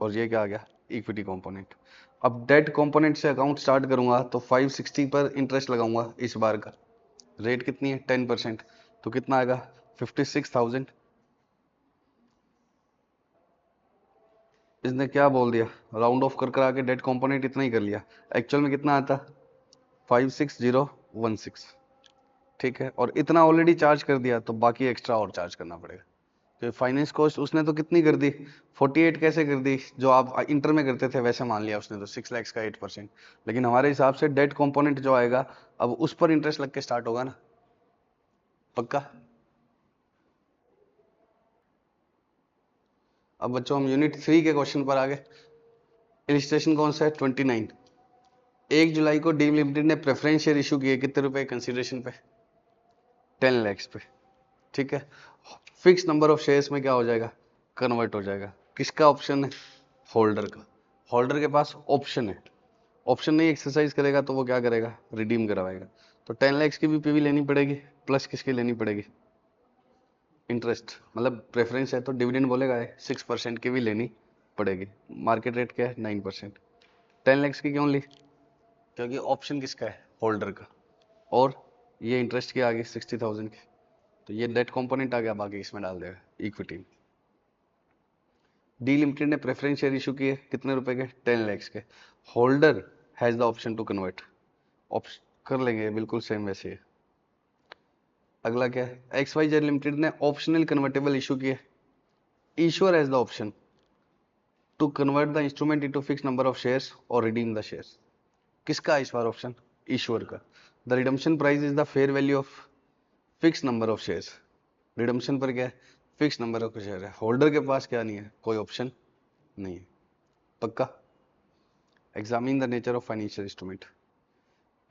और ये क्या आ गया, इक्विटी कंपोनेंट। अब डेट कंपोनेंट से अकाउंट स्टार्ट करूंगा तो 560 पर इंटरेस्ट लगाऊंगा इस बार का। रेट कितनी है 10%, तो कितना आएगा 56,000। इसने क्या बोल दिया, राउंड ऑफ कर कर आके डेट कंपोनेंट इतना ही कर लिया, एक्चुअल में कितना आता 56016। ठीक है, और इतना ऑलरेडी चार्ज कर दिया तो बाकी एक्स्ट्रा और चार्ज करना पड़ेगा। तो फाइनेंस कॉस्ट उसने तो कितनी कर दी 48, कैसे कर दी, जो आप इंटर में करते थे वैसे मान लिया उसने तो 6 लाख का 8%। लेकिन हमारे हिसाब से डेट कंपोनेंट जो आएगा अब उस पर इंटरेस्ट लग के स्टार्ट होगा ना, पक्का। अब बच्चों हम यूनिट 3 के क्वेश्चन पर आ गए। इलिस्ट्रेशन कौन सा है 29। 1 जुलाई को डीम लिमिटेड ने प्रेफरेंस शेयर इशू किए कितने रुपए कंसीडरेशन पे, 10 लाख पे। ठीक है, फिक्स नंबर ऑफ शेयर्स में क्या हो जाएगा, कन्वर्ट हो जाएगा। किसका ऑप्शन है, होल्डर का। होल्डर के पास ऑप्शन है, ऑप्शन नहीं एक्सरसाइज करेगा तो वो क्या करेगा, रिडीम करवाएगा। तो 10 लाख की भी पीवी लेनी पड़ेगी, प्लस किसकी लेनी पड़ेगी, इंटरेस्ट, मतलब प्रेफरेंस है तो डिविडेंड बोलेगा 6% की भी लेनी पड़ेगी। मार्केट रेट क्या है 9%। 10 लाख की क्यों ली, क्योंकि ऑप्शन किसका है, होल्डर का। और ये इंटरेस्ट की आ गई 60,000 की, तो ये डेट कंपोनेंट आ गया, बाकी इसमें डाल देगा इक्विटी में। डी लिमिटेड ने प्रेफरेंस शेयर इशू किए कितने रुपए के, 10 लाख के। Holder has the option to convert, option कर लेंगे बिल्कुल सेम वैसे ही। अगला क्या है, एक्स वाई जेड लिमिटेड ने ऑप्शनल कन्वर्टेबल इशू किए। Issuer has the option to convert the instrument into fix number of shares और रिडीम द शेयर्स। किसका इस बार ऑप्शन, इश्यूअर का। The redemption price is the fair value of fix number of shares. Redemption पर क्या है, फिक्स नंबर ऑफ शेयर है। होल्डर के पास क्या नहीं है, कोई ऑप्शन नहीं है, पक्का। Examine the nature of financial instrument.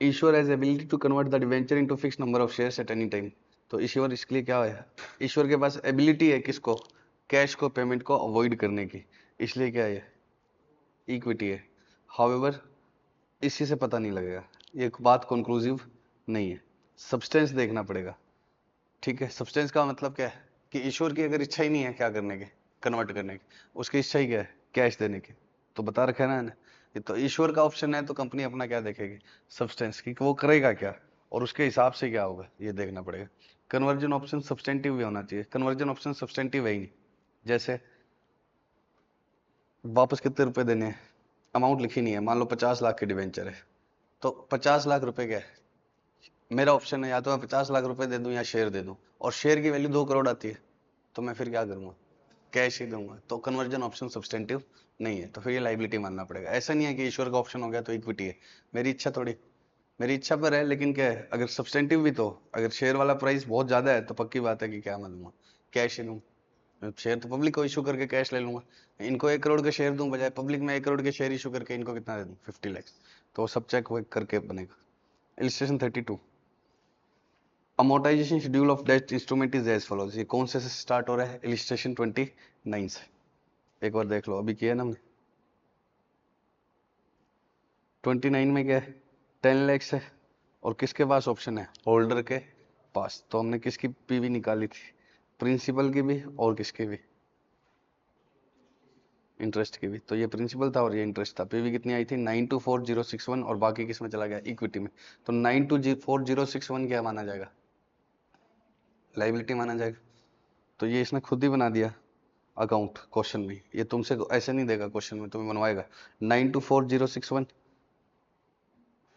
Issuer has ability to convert the debenture into fix number of shares at any time. तो इश्यूअर इसके लिए क्या है, इश्यूअर के पास एबिलिटी है किसको, कैश को, पेमेंट को अवॉइड करने की, इसलिए क्या है, इक्विटी है। हाउएवर इसी से पता नहीं लगेगा, ये बात कंक्लूसिव नहीं है, सब्सटेंस देखना पड़ेगा। ठीक है, सब्सटेंस का मतलब क्या है कि ईश्वर की अगर इच्छा ही नहीं है क्या करने की, कन्वर्ट करने की, उसकी इच्छा ही क्या है, कैश देने की, तो बता रखा है ना। ये तो ईश्वर का ऑप्शन है तो कंपनी अपना क्या देखेगी, सब्सटेंस की, कि वो करेगा क्या और उसके हिसाब से क्या होगा ये देखना पड़ेगा। कन्वर्जन ऑप्शन सब्सटेंटिव भी होना चाहिए, कन्वर्जन ऑप्शन सब्सटेंटिव है ही नहीं। जैसे वापस कितने रुपए देने हैं, अमाउंट लिखी नहीं है, मान लो 50 लाख की डिवेंचर है, तो 50 लाख रुपए क्या है, मेरा ऑप्शन है या तो मैं 50 लाख रुपए दे दूं या शेयर दे दूं, और शेयर की वैल्यू 2 करोड़ आती है, तो मैं फिर क्या करूंगा, कैश ही दूंगा। तो कन्वर्जन ऑप्शन सब्सटेंटिव नहीं है, तो फिर ये लाइबिलिटी मानना पड़ेगा। ऐसा नहीं है कि ईश्वर का ऑप्शन हो गया तो इक्विटी है, मेरी इच्छा थोड़ी, मेरी इच्छा पर है, लेकिन क्या है, अगर सब्सटेंटिव भी, तो अगर शेयर वाला प्राइस बहुत ज्यादा है तो पक्की बात है कि क्या मैं दूंगा, कैश ही दूँ। शेयर तो पब्लिक को इशू करके कैश ले लूंगा, इनको 1 करोड़ के शेयर दूं, बजाय पब्लिक में 1 करोड़ के शेयर इशू करके इनको कितना दे दूं, 50 लाख। तो वो सब चेक करके बनेगा। Illustration 32, amortisation schedule of debt instrument is as follows. ये कौन से स्टार्ट हो रहा है, इलिस्ट्रेशन 29 से। एक बार देख लो, अभी किया ना हमने। 29 में क्या है, 10 लाख है, और किसके पास ऑप्शन है, होल्डर के पास। तो हमने किसकी पीवी निकाली थी, प्रिंसिपल की भी और किसकी भी, इंटरेस्ट की भी। तो ये प्रिंसिपल था और ये इंटरेस्ट था। पीवी कितनी आई थी 924061, और बाकी किस में चला गया, इक्विटी में। तो 924061 क्या माना जाएगा, लाइबिलिटी माना जाएगा। तो ये इसने खुद ही बना दिया अकाउंट क्वेश्चन में, ये तुमसे ऐसे नहीं देगा क्वेश्चन में, तुम्हें बनवाएगा 924061।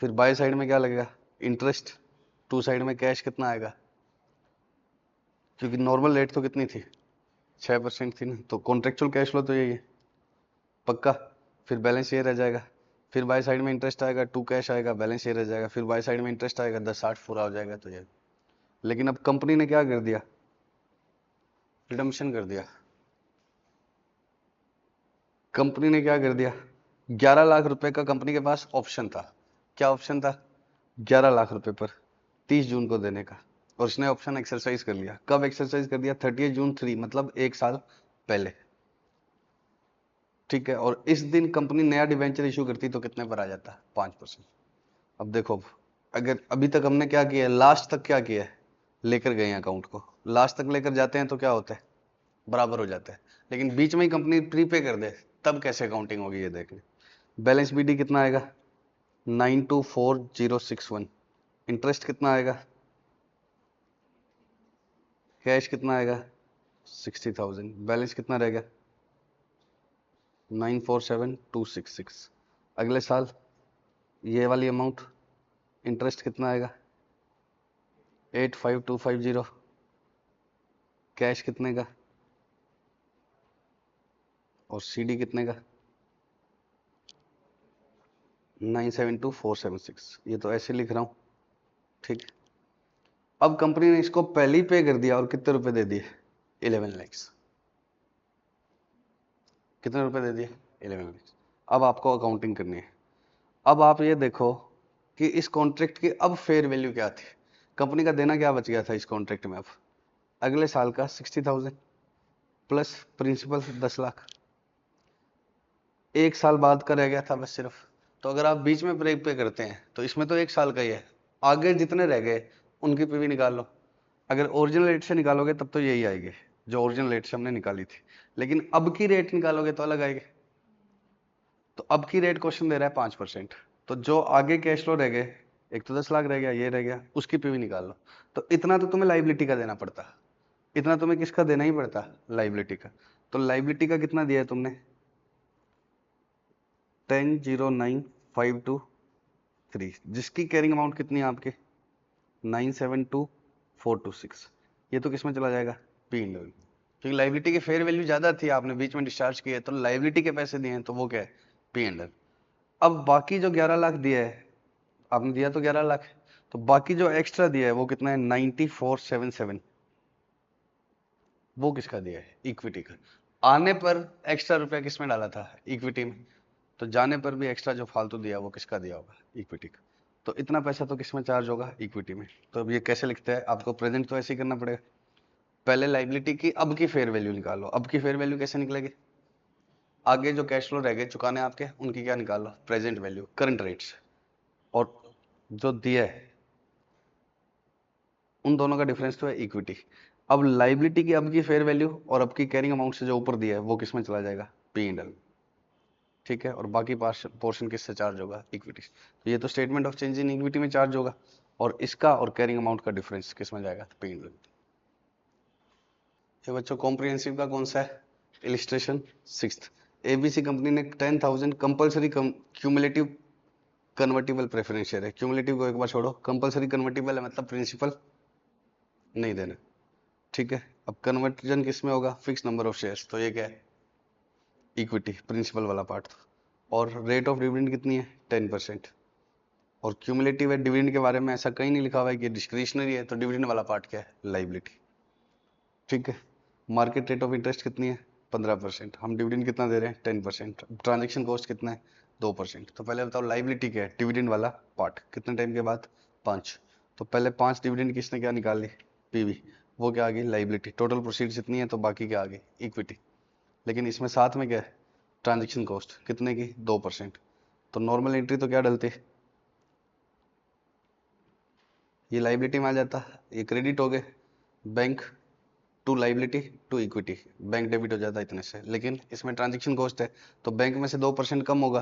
फिर बाय साइड में क्या लगेगा, इंटरेस्ट, टू साइड में कैश कितना आएगा, क्योंकि नॉर्मल रेट तो कितनी थी 6% थी ना, तो कॉन्ट्रेक्चुअल कैश फ्लो तो यही है, पक्का। फिर बैलेंस ये रह जाएगा, फिर बाय साइड में इंटरेस्ट आएगा, टू कैश आएगा, बैलेंस ये रह जाएगा, फिर बाय साइड में इंटरेस्ट आएगा, 10/8 पूरा हो जाएगा, तो ये। लेकिन अब कंपनी ने क्या कर दिया, रिडम्पशन कर दिया। कंपनी ने क्या कर दिया, 11 लाख रुपए का कंपनी के पास ऑप्शन था। क्या ऑप्शन था, 11 लाख रुपए पर 30 जून को देने का, और उसने ऑप्शन एक्सरसाइज कर लिया। कब एक्सरसाइज कर दिया? 30 जून 3, मतलब 1 साल पहले। ठीक है, और इस दिन कंपनी नया डिवेंचर इशू करती तो कितने पर आ जाता? 5%। अब देखो, अगर अभी तक हमने क्या किया है, लास्ट तक क्या किया है, लेकर गए हैं अकाउंट को, लास्ट तक लेकर जाते हैं तो क्या होता है, बराबर हो जाता है। लेकिन बीच में ही कंपनी प्रीपे कर दे, तब कैसे अकाउंटिंग होगी ये देख ले। बैलेंस बीडी कितना आएगा? 924061। इंटरेस्ट कितना आएगा? कैश कितना आएगा? 60,000। बैलेंस कितना रहेगा? 947266। अगले साल ये वाली अमाउंट, इंटरेस्ट कितना आएगा? 85250। कैश कितने का? और सीडी कितने का? 972476। ये तो ऐसे लिख रहा हूं। ठीक, अब कंपनी ने इसको पहले ही पे कर दिया, और कितने रुपए दे दिए? 11 लैक्स। कितने रुपए दे दिए? 11 लैक्स। अब आपको अकाउंटिंग करनी है। अब आप ये देखो कि इस कॉन्ट्रैक्ट की अब फेयर वैल्यू क्या थी, कंपनी का देना क्या बच गया था इस कॉन्ट्रैक्ट में। अब अगले साल का 60,000 प्लस प्रिंसिपल 10 लाख, 1 साल बाद का रह गया था बस सिर्फ। तो अगर आप बीच में ब्रेक पे करते हैं तो इसमें तो 1 साल का ही है, आगे जितने रह गए उनकी पीवी निकाल लो। अगर ओरिजिनल रेट से निकालोगे तब तो यही आएगी जो ओरिजिनल रेट से हमने निकाली थी, लेकिन अब की रेट निकालोगे तो अलग आएगी। तो अब की रेट क्वेश्चन दे रहा है 5%, तो जो आगे कैश फ्लो रह गए, एक तो 10 लाख रह गया, ये रह गया, उसकी पीवी निकाल लो। तो इतना तो तुम्हें लाइबिलिटी का देना पड़ता, इतना तुम्हें किसका देना ही पड़ता? लाइबिलिटी का। तो लाइबिलिटी का कितना दिया है तुमने? 10,09,523, जिसकी कैरिंग अमाउंट कितनी है आपके? 972,426। ये तो किस में चला जाएगा? P and L. क्योंकि लाइबिलिटी की फेयर वैल्यू ज्यादा थी, आपने बीच में डिस्चार्ज किया है, तो लाइबिलिटी के पैसे दिए हैं, तो वो क्या है? P and L. अब बाकी जो 11 लाख दिया है, आपने दिया तो 11 लाख, तो बाकी जो एक्स्ट्रा दिया है वो कितना है? 9477। वो किसका दिया है? इक्विटी का। आने पर एक्स्ट्रा रुपया किसमें डाला था? इक्विटी में। तो जाने पर भी एक्स्ट्रा जो फालतू दिया वो किसका दिया होगा? इक्विटी का। तो इतना पैसा तो किसमें चार्ज होगा? इक्विटी में। तो अब ये कैसे लिखते हैं? आपको प्रेजेंट तो ऐसे ही करना पड़ेगा, पहले लाइबिलिटी की अब की फेयर वैल्यू निकालो। अब की फेयर वैल्यू कैसे निकलेगी? आगे जो कैश फ्लो रह गए चुकाने आपके, उनकी क्या निकालो? प्रेजेंट वैल्यू, करंट रेट्स, और जो दिया है उन दोनों का डिफरेंस तो है इक्विटी। अब लाइबिलिटी की अब की फेयर वैल्यू और अब की कैरिंग अमाउंट से जो ऊपर दिया है वो किसमें चला जाएगा? P and L. ठीक है, और बाकी पोर्शन किससे चार्ज होगा? इक्विटी। तो ये तो statement of change in equity में चार्ज होगा, और इसका और कैरिंग अमाउंट का डिफरेंस किस में जाएगा? P and L. ये बच्चों कॉम्प्रिहेंसिव का कौन सा है? Illustration 6th। एबीसी कंपनी ने 10,000 compulsory cumulative convertible preference share है। क्यूमुलेटिव को एक बार छोड़ो, कंपलसरी कन्वर्टिबल है मतलब प्रिंसिपल नहीं देना। ठीक है, अब कन्वर्जन किस में होगा? फिक्स नंबर ऑफ शेयर्स, तो ये क्या है? इक्विटी, प्रिंसिपल वाला पार्ट। और रेट ऑफ डिविडेंड कितनी है? 10%। और क्यूमुलेटिव है, डिविडेंड के बारे में ऐसा कहीं नहीं लिखा हुआ है कि डिस्क्रिशनरी है, तो डिविडेंड वाला पार्ट क्या है? लाइबिलिटी। ठीक है, मार्केट रेट ऑफ इंटरेस्ट कितनी है? 15%। हम डिविडेंड कितना दे रहे हैं? 10%। ट्रांजेक्शन कॉस्ट कितना है? 2%। तो पहले बताओ लाइबिलिटी क्या है? डिविडेंड वाला पार्ट। कितने टाइम के बाद? 5। तो पहले 5 डिविडेंड किसने क्या निकाल ली? पीवी। वो क्या आ गई? लाइबिलिटी। टोटल प्रोसीड्स इतनी है, तो बाकी क्या आ गई? इक्विटी। लेकिन इसमें साथ में क्या है? ट्रांजेक्शन कॉस्ट कितने की? 2%। तो नॉर्मल एंट्री तो क्या डलती? ये लाइबिलिटी में आ जाता, ये क्रेडिट हो गए, bank to liability to equity, bank debit हो जाता है इतने से। लेकिन इसमें ट्रांजेक्शन कॉस्ट है, तो बैंक में से 2% कम होगा,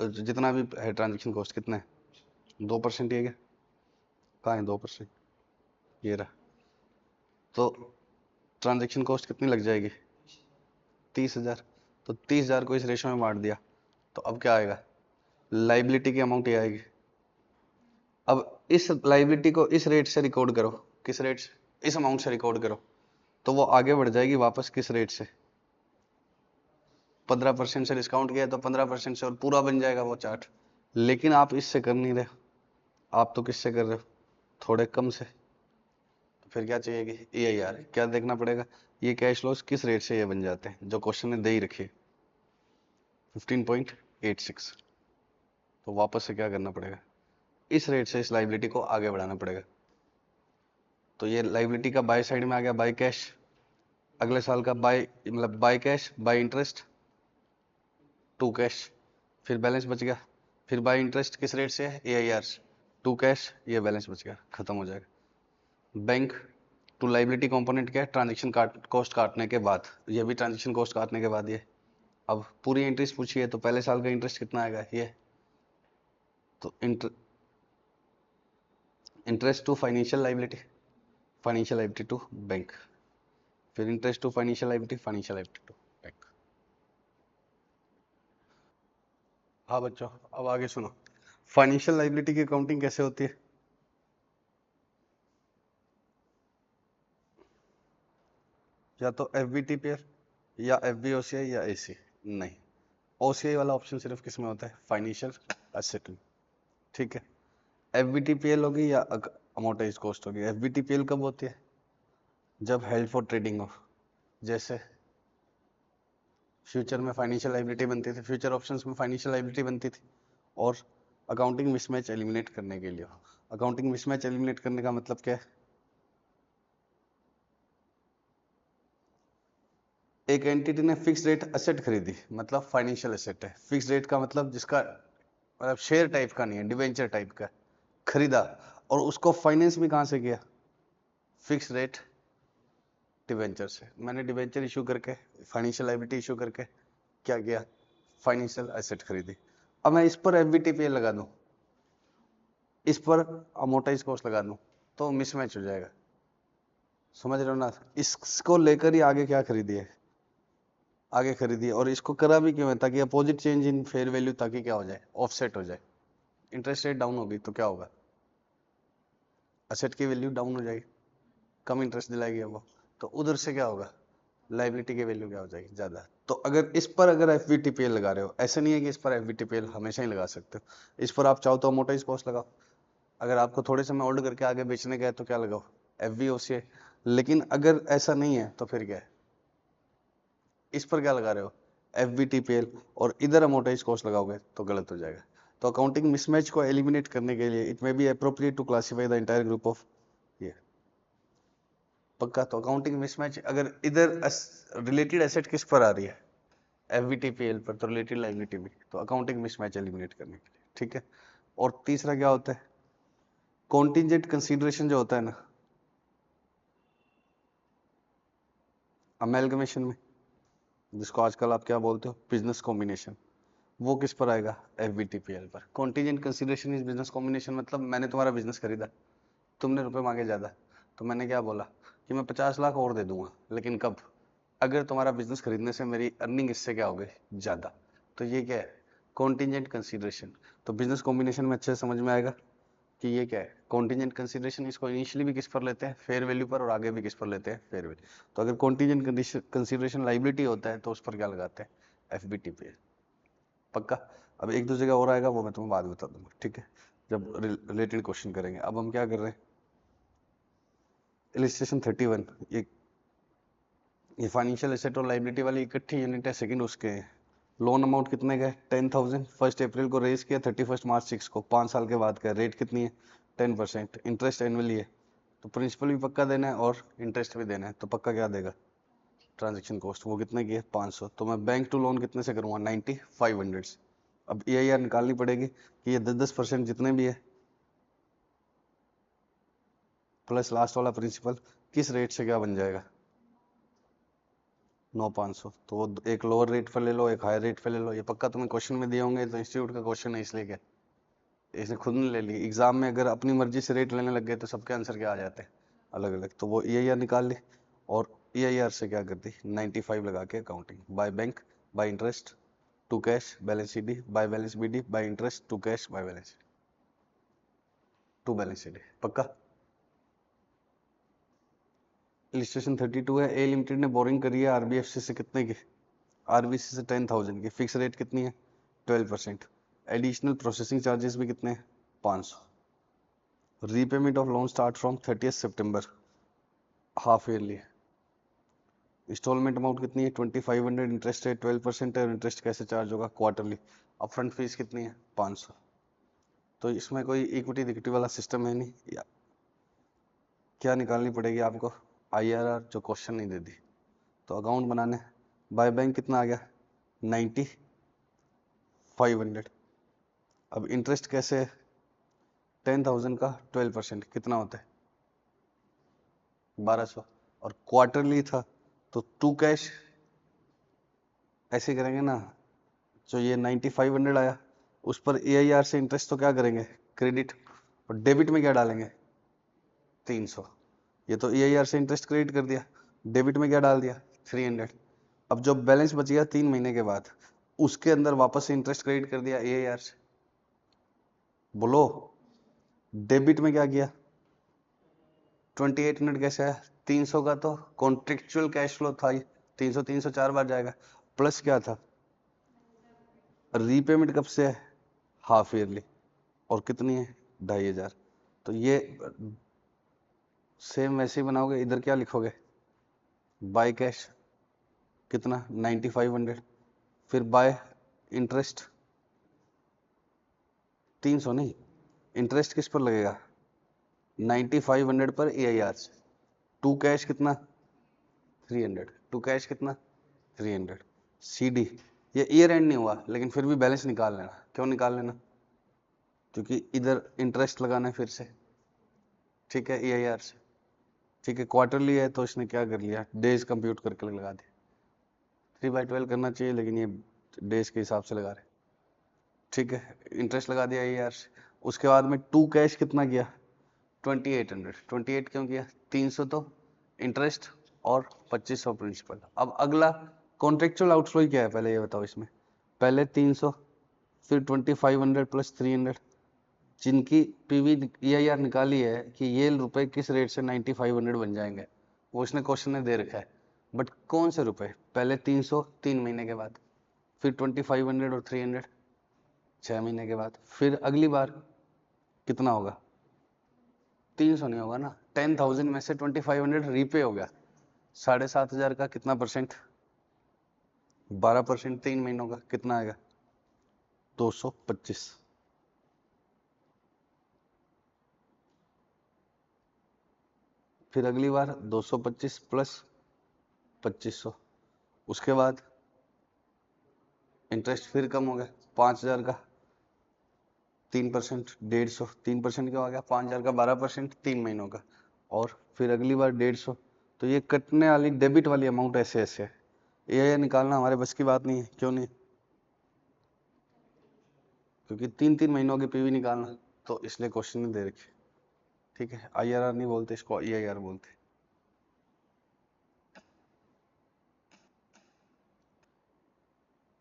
तो जितना भी है ट्रांजेक्शन कॉस्ट कितना है? 2% ही है क्या? कहाँ है 2%? ये रहा। तो ट्रांजेक्शन कॉस्ट कितनी लग जाएगी? 30,000। तो 30,000 को इस रेशो में बांट दिया, तो अब क्या आएगा? लाइबिलिटी की अमाउंट ये आएगी। अब इस लाइबिलिटी को इस रेट से रिकॉर्ड करो। किस रेट से? इस अमाउंट से रिकॉर्ड करो, तो वो आगे बढ़ जाएगी वापस किस रेट से? 15% से डिस्काउंट किया तो 15% से, और पूरा बन जाएगा वो चार्ट। लेकिन आप इससे कर नहीं रहे, आप तो किससे कर रहे हो? थोड़े कम से। तो फिर क्या चाहिए? ये यार क्या देखना पड़ेगा? ये कैश लॉस किस रेट से ये बन जाते हैं, जो क्वेश्चन ने दे ही रखी है 15.86। तो वापस से क्या करना पड़ेगा? इस रेट से इस लाइबिलिटी को आगे बढ़ाना पड़ेगा। तो ये लाइबिलिटी का बाय साइड में आ गया, बाय कैश, अगले साल का बाय मतलब by cash by interest to cash, फिर बैलेंस बच गया, फिर बाय इंटरेस्ट किस रेट से है, AIR टू कैश, ये बैलेंस बच गया, खत्म हो जाएगा। बैंक टू लाइबिलिटी कंपोनेंट क्या है, ट्रांजेक्शन कॉस्ट काटने के बाद, ये भी ट्रांजेक्शन कॉस्ट काटने के बाद ये। अब पूरी एंट्रीज पूछी है तो पहले साल का इंटरेस्ट कितना आएगा, ये तो interest to financial liability, financial liability to bank, फिर interest to financial liability, financial liability to bank. हाँ बच्चों, अब आगे सुनो, फाइनेंशियल लाइबिलिटी की अकाउंटिंग कैसे होती है। या तो FVTPL या FVOCI या AC, नहीं, OCI वाला ऑप्शन सिर्फ किस में होता है, फाइनेंशियल एसेट में, ठीक है। FVTPL होगी या अमोर्टाइज कॉस्ट होगी। FVTPL कब होती है, जब हेल्ड फॉर ट्रेडिंग हो, जैसे फ्यूचर में फाइनेंशियल लाइबिलिटी बनती थी, फ्यूचर ऑप्शंस में फाइनेंशियल लाइबिलिटी बनती थी, और अकाउंटिंग मिसमैच एलिमिनेट करने के लिए। अकाउंटिंग मिसमैच एलिमिनेट करने का मतलब क्या है, एक एंटिटी ने फिक्स रेट एसेट खरीदी, मतलब फाइनेंशियल एसेट है। फिक्स रेट का मतलब जिसका मतलब शेयर टाइप का नहीं है, डिवेंचर टाइप का, खरीदा, और उसको फाइनेंस भी कहां से किया, फिक्स रेट डिवेंचर से। मैंने डिवेंचर इशू करके, फाइनेंशियल लायबिलिटी इशू करके क्या किया, फाइनेंशियल एसेट खरीदी। अब मैं इस पर FVTPL लगा दूं, इस पर अमोर्टाइज कॉस्ट लगा दूं, तो मिसमैच हो जाएगा, समझ रहे हो ना। इसको लेकर ही आगे क्या खरीदी है, आगे खरीदी है, और इसको करा भी क्यों है, ताकि opposite change in fair value, ताकि क्या हो जाए, ऑफसेट हो जाए। इंटरेस्ट रेट डाउन होगी तो क्या होगा, असेट की वैल्यू डाउन हो जाएगी, कम इंटरेस्ट दिलाएगी वो, तो उधर से क्या होगा, लाइबिलिटी की वैल्यू क्या हो जाएगी, ज्यादा। तो अगर इस पर अगर FVTPL लगा रहे हो, ऐसे नहीं है कि इस पर FVTPL हमेशा ही लगा सकते हो, इस पर आप चाहो तो अमोर्टाइज कॉस्ट लगाओ, अगर आपको थोड़े समय होल्ड करके आगे बेचने गए तो क्या लगाओ, FVOCI। लेकिन अगर ऐसा नहीं है तो फिर क्या है, इस पर क्या लगा रहे हो, FVTPL, और इधर अमोर्टाइज कॉस्ट लगाओगे तो गलत हो जाएगा। तो अकाउंटिंग मिसमैच को एलिमिनेट करने के लिए it may be appropriate to classify the entire group of, ये पक्का। तो अकाउंटिंग मिसमैच अगर इधर रिलेटेड एसेट किस पर आ रही है, FVTPL पर, तो रिलेटेड लायबिलिटी भी, तो अकाउंटिंग मिसमैच एलिमिनेट करने के लिए, ठीक है। और तीसरा क्या होता है, कॉन्टिजेंट कंसीडरेशन जो होता है ना अमेलगमेशन में, जिसको आजकल आप क्या बोलते हो, बिजनेस कॉम्बिनेशन, वो किस पर आएगा, FVTPL पर। Contingent consideration is business combination, मतलब मैंने तुम्हारा बिजनेस खरीदा, तुमने रुपए मांगे ज्यादा, तो मैंने क्या बोला कि मैं 50 लाख और दे दूंगा, लेकिन कब, अगर तुम्हारा बिजनेस खरीदने से मेरी अर्निंग इससे क्या हो गई, ज्यादा। तो ये क्या है, कॉन्टिजेंट कंसीडरेशन। तो बिजनेस कॉम्बिनेशन में अच्छे से समझ में आएगा कि ये क्या है, कॉन्टिजेंट कंसीडरेशन। इसको इनिशियली भी किस पर लेते हैं, फेयर वैल्यू पर, और आगे भी किस पर लेते हैं, फेयर वैल्यू। तो अगर कॉन्टिजेंट कंसीडरेशन लाइबिलिटी होता है तो उस पर क्या लगाते हैं, FVTPL, पक्का। अब एक दो जगह और आएगा, वो मैं तुम्हें बाद में बता दूंगा, ठीक है, जब रिलेटेड क्वेश्चन करेंगे। अब हम क्या कर रहे हैं, इलिस्ट्रेशन 31, ये फाइनेंशियल एसेट और लाइबिलिटी वाली इकट्ठी यूनिट है, सेकंड उसके हैं। लोन अमाउंट कितने का है, 10,000, 1 अप्रैल को रेज किया, 31 मार्च 6 को, 5 साल के बाद का, रेट कितनी है, 10%, इंटरेस्ट एनुअली है, तो प्रिंसिपल भी पक्का देना है और इंटरेस्ट भी देना है, तो पक्का क्या देगा, ट्रांजेक्शन कॉस्ट, वो कितने की है, 500। तो मैं बैंक टू लोन कितने से करूँगा, 9500 से। अब EIR निकालनी पड़ेगी कि ये 10% जितने भी है, प्लस लास्ट वाला प्रिंसिपल, किस रेट से क्या बन जाएगा, 9,500। तो वो एक लोअर रेट पे ले लो, एक हायर रेट पे ले लो, ये पक्का तुम्हें क्वेश्चन में दिए होंगे, तो इंस्टीट्यूट का क्वेश्चन है इसलिए क्या, इसने खुद नहीं ले ली। एग्जाम में अगर अपनी मर्जी से रेट लेने लग गए तो सबके आंसर क्या आ जाते हैं, अलग अलग। तो वो EIR निकाल ली, और EIR से क्या कर दी, 95 लगा के accounting, by bank, by interest, to cash, balance CD, by balance BD, by interest, to cash, by balance, to balance CD, पक्का। इलिस्ट्रेशन 32 है, A लिमिटेड ने बोरिंग करी है RBFC से कितने की, RBC से 10,000 की, फिक्स रेट कितनी है, 12%, एडिशनल प्रोसेसिंग चार्जेस भी कितने हैं, 500। Repayment of loan start from 30 सितंबर, हाफ ईयरली। इंस्टॉलमेंट अमाउंट कितनी है, 2500, इंटरेस्ट रेट 12% है, और इंटरेस्ट कैसे चार्ज होगा, क्वार्टरली। अपफ्रंट फीस कितनी है, 500। तो इसमें कोई इक्विटी इक्विटी वाला सिस्टम है नहीं, क्या निकालनी पड़ेगी आपको, IRR, जो क्वेश्चन नहीं दे दी। तो अकाउंट बनाने बाय बैंक कितना आ गया 9500। अब इंटरेस्ट कैसे है, 10,000 का 12% कितना होता है 1200, और क्वार्टरली था तो टू कैश ऐसे करेंगे ना, जो ये 9500 आया उस पर AIR से इंटरेस्ट तो क्या करेंगे क्रेडिट, और डेबिट में क्या डालेंगे 300। ये तो AIR से इंटरेस्ट क्रेडिट कर दिया, डेबिट में क्या डाल दिया 300। अब जो बैलेंस बच गया 3 महीने के बाद उसके अंदर वापस से इंटरेस्ट क्रेडिट कर दिया AIR से। बोलो डेबिट में क्या किया 2800 कैसे आया, 300 का तो कॉन्ट्रेक्चुअल कैश फ्लो था, 300 300 4 बार जाएगा, प्लस क्या था रीपेमेंट कब से है हाफ ईयरली, और कितनी है 2500। तो ये सेम वैसे ही बनाओगे, इधर क्या लिखोगे बाय कैश कितना 9500, फिर बाय इंटरेस्ट 300 नहीं, इंटरेस्ट किस पर लगेगा 9500 पर AIR से, टू कैश कितना 300, टू कैश कितना 300। CD ये ईयर एंड नहीं हुआ लेकिन फिर भी बैलेंस निकाल लेना, क्यों निकाल लेना क्योंकि इधर इंटरेस्ट लगाना है फिर से, ठीक है AIR से, ठीक है क्वार्टरली है तो इसने क्या कर लिया डेज कंप्यूट करके लगा दिया, 3/12 करना चाहिए लेकिन ये डेज के हिसाब से लगा रहे, ठीक है इंटरेस्ट लगा दिया AIR से। उसके बाद में टू कैश कितना किया 2800, 28 क्यों किया 300 तो इंटरेस्ट और 2500 प्रिंसिपल। अब अगला कॉन्ट्रेक्चुअल आउटफ्लो क्या है पहले ये बताओ, इसमें पहले 300 फिर 2500 प्लस 300, जिनकी PV EIR निकाली है कि ये रुपए किस रेट से 9500 बन जाएंगे, वो इसने क्वेश्चन में दे रखा है, बट कौन से रुपए, पहले 300 3 महीने के बाद, फिर 2500 और 300 6 महीने के बाद, फिर अगली बार कितना होगा 300 नहीं होगा ना, 10,000 में से 2500 रीपे हो गया, 7500 का कितना परसेंट 12%, 3 महीनों का कितना आएगा 225। फिर अगली बार 225 प्लस 2500, उसके बाद इंटरेस्ट फिर कम हो गया 5000 का 3%, 150, 3% क्या हो गया 5000 का 12%, 3 महीनों का, और फिर अगली बार 150। तो ये कटने वाली डेबिट वाली अमाउंट ऐसे ऐसे है, ये निकालना हमारे बस की बात नहीं है, क्यों नहीं, क्योंकि 3 3 महीनों की PV निकालना, तो इसलिए क्वेश्चन नहीं दे रखे, ठीक है IRR नहीं बोलते इसको, EIR बोलते।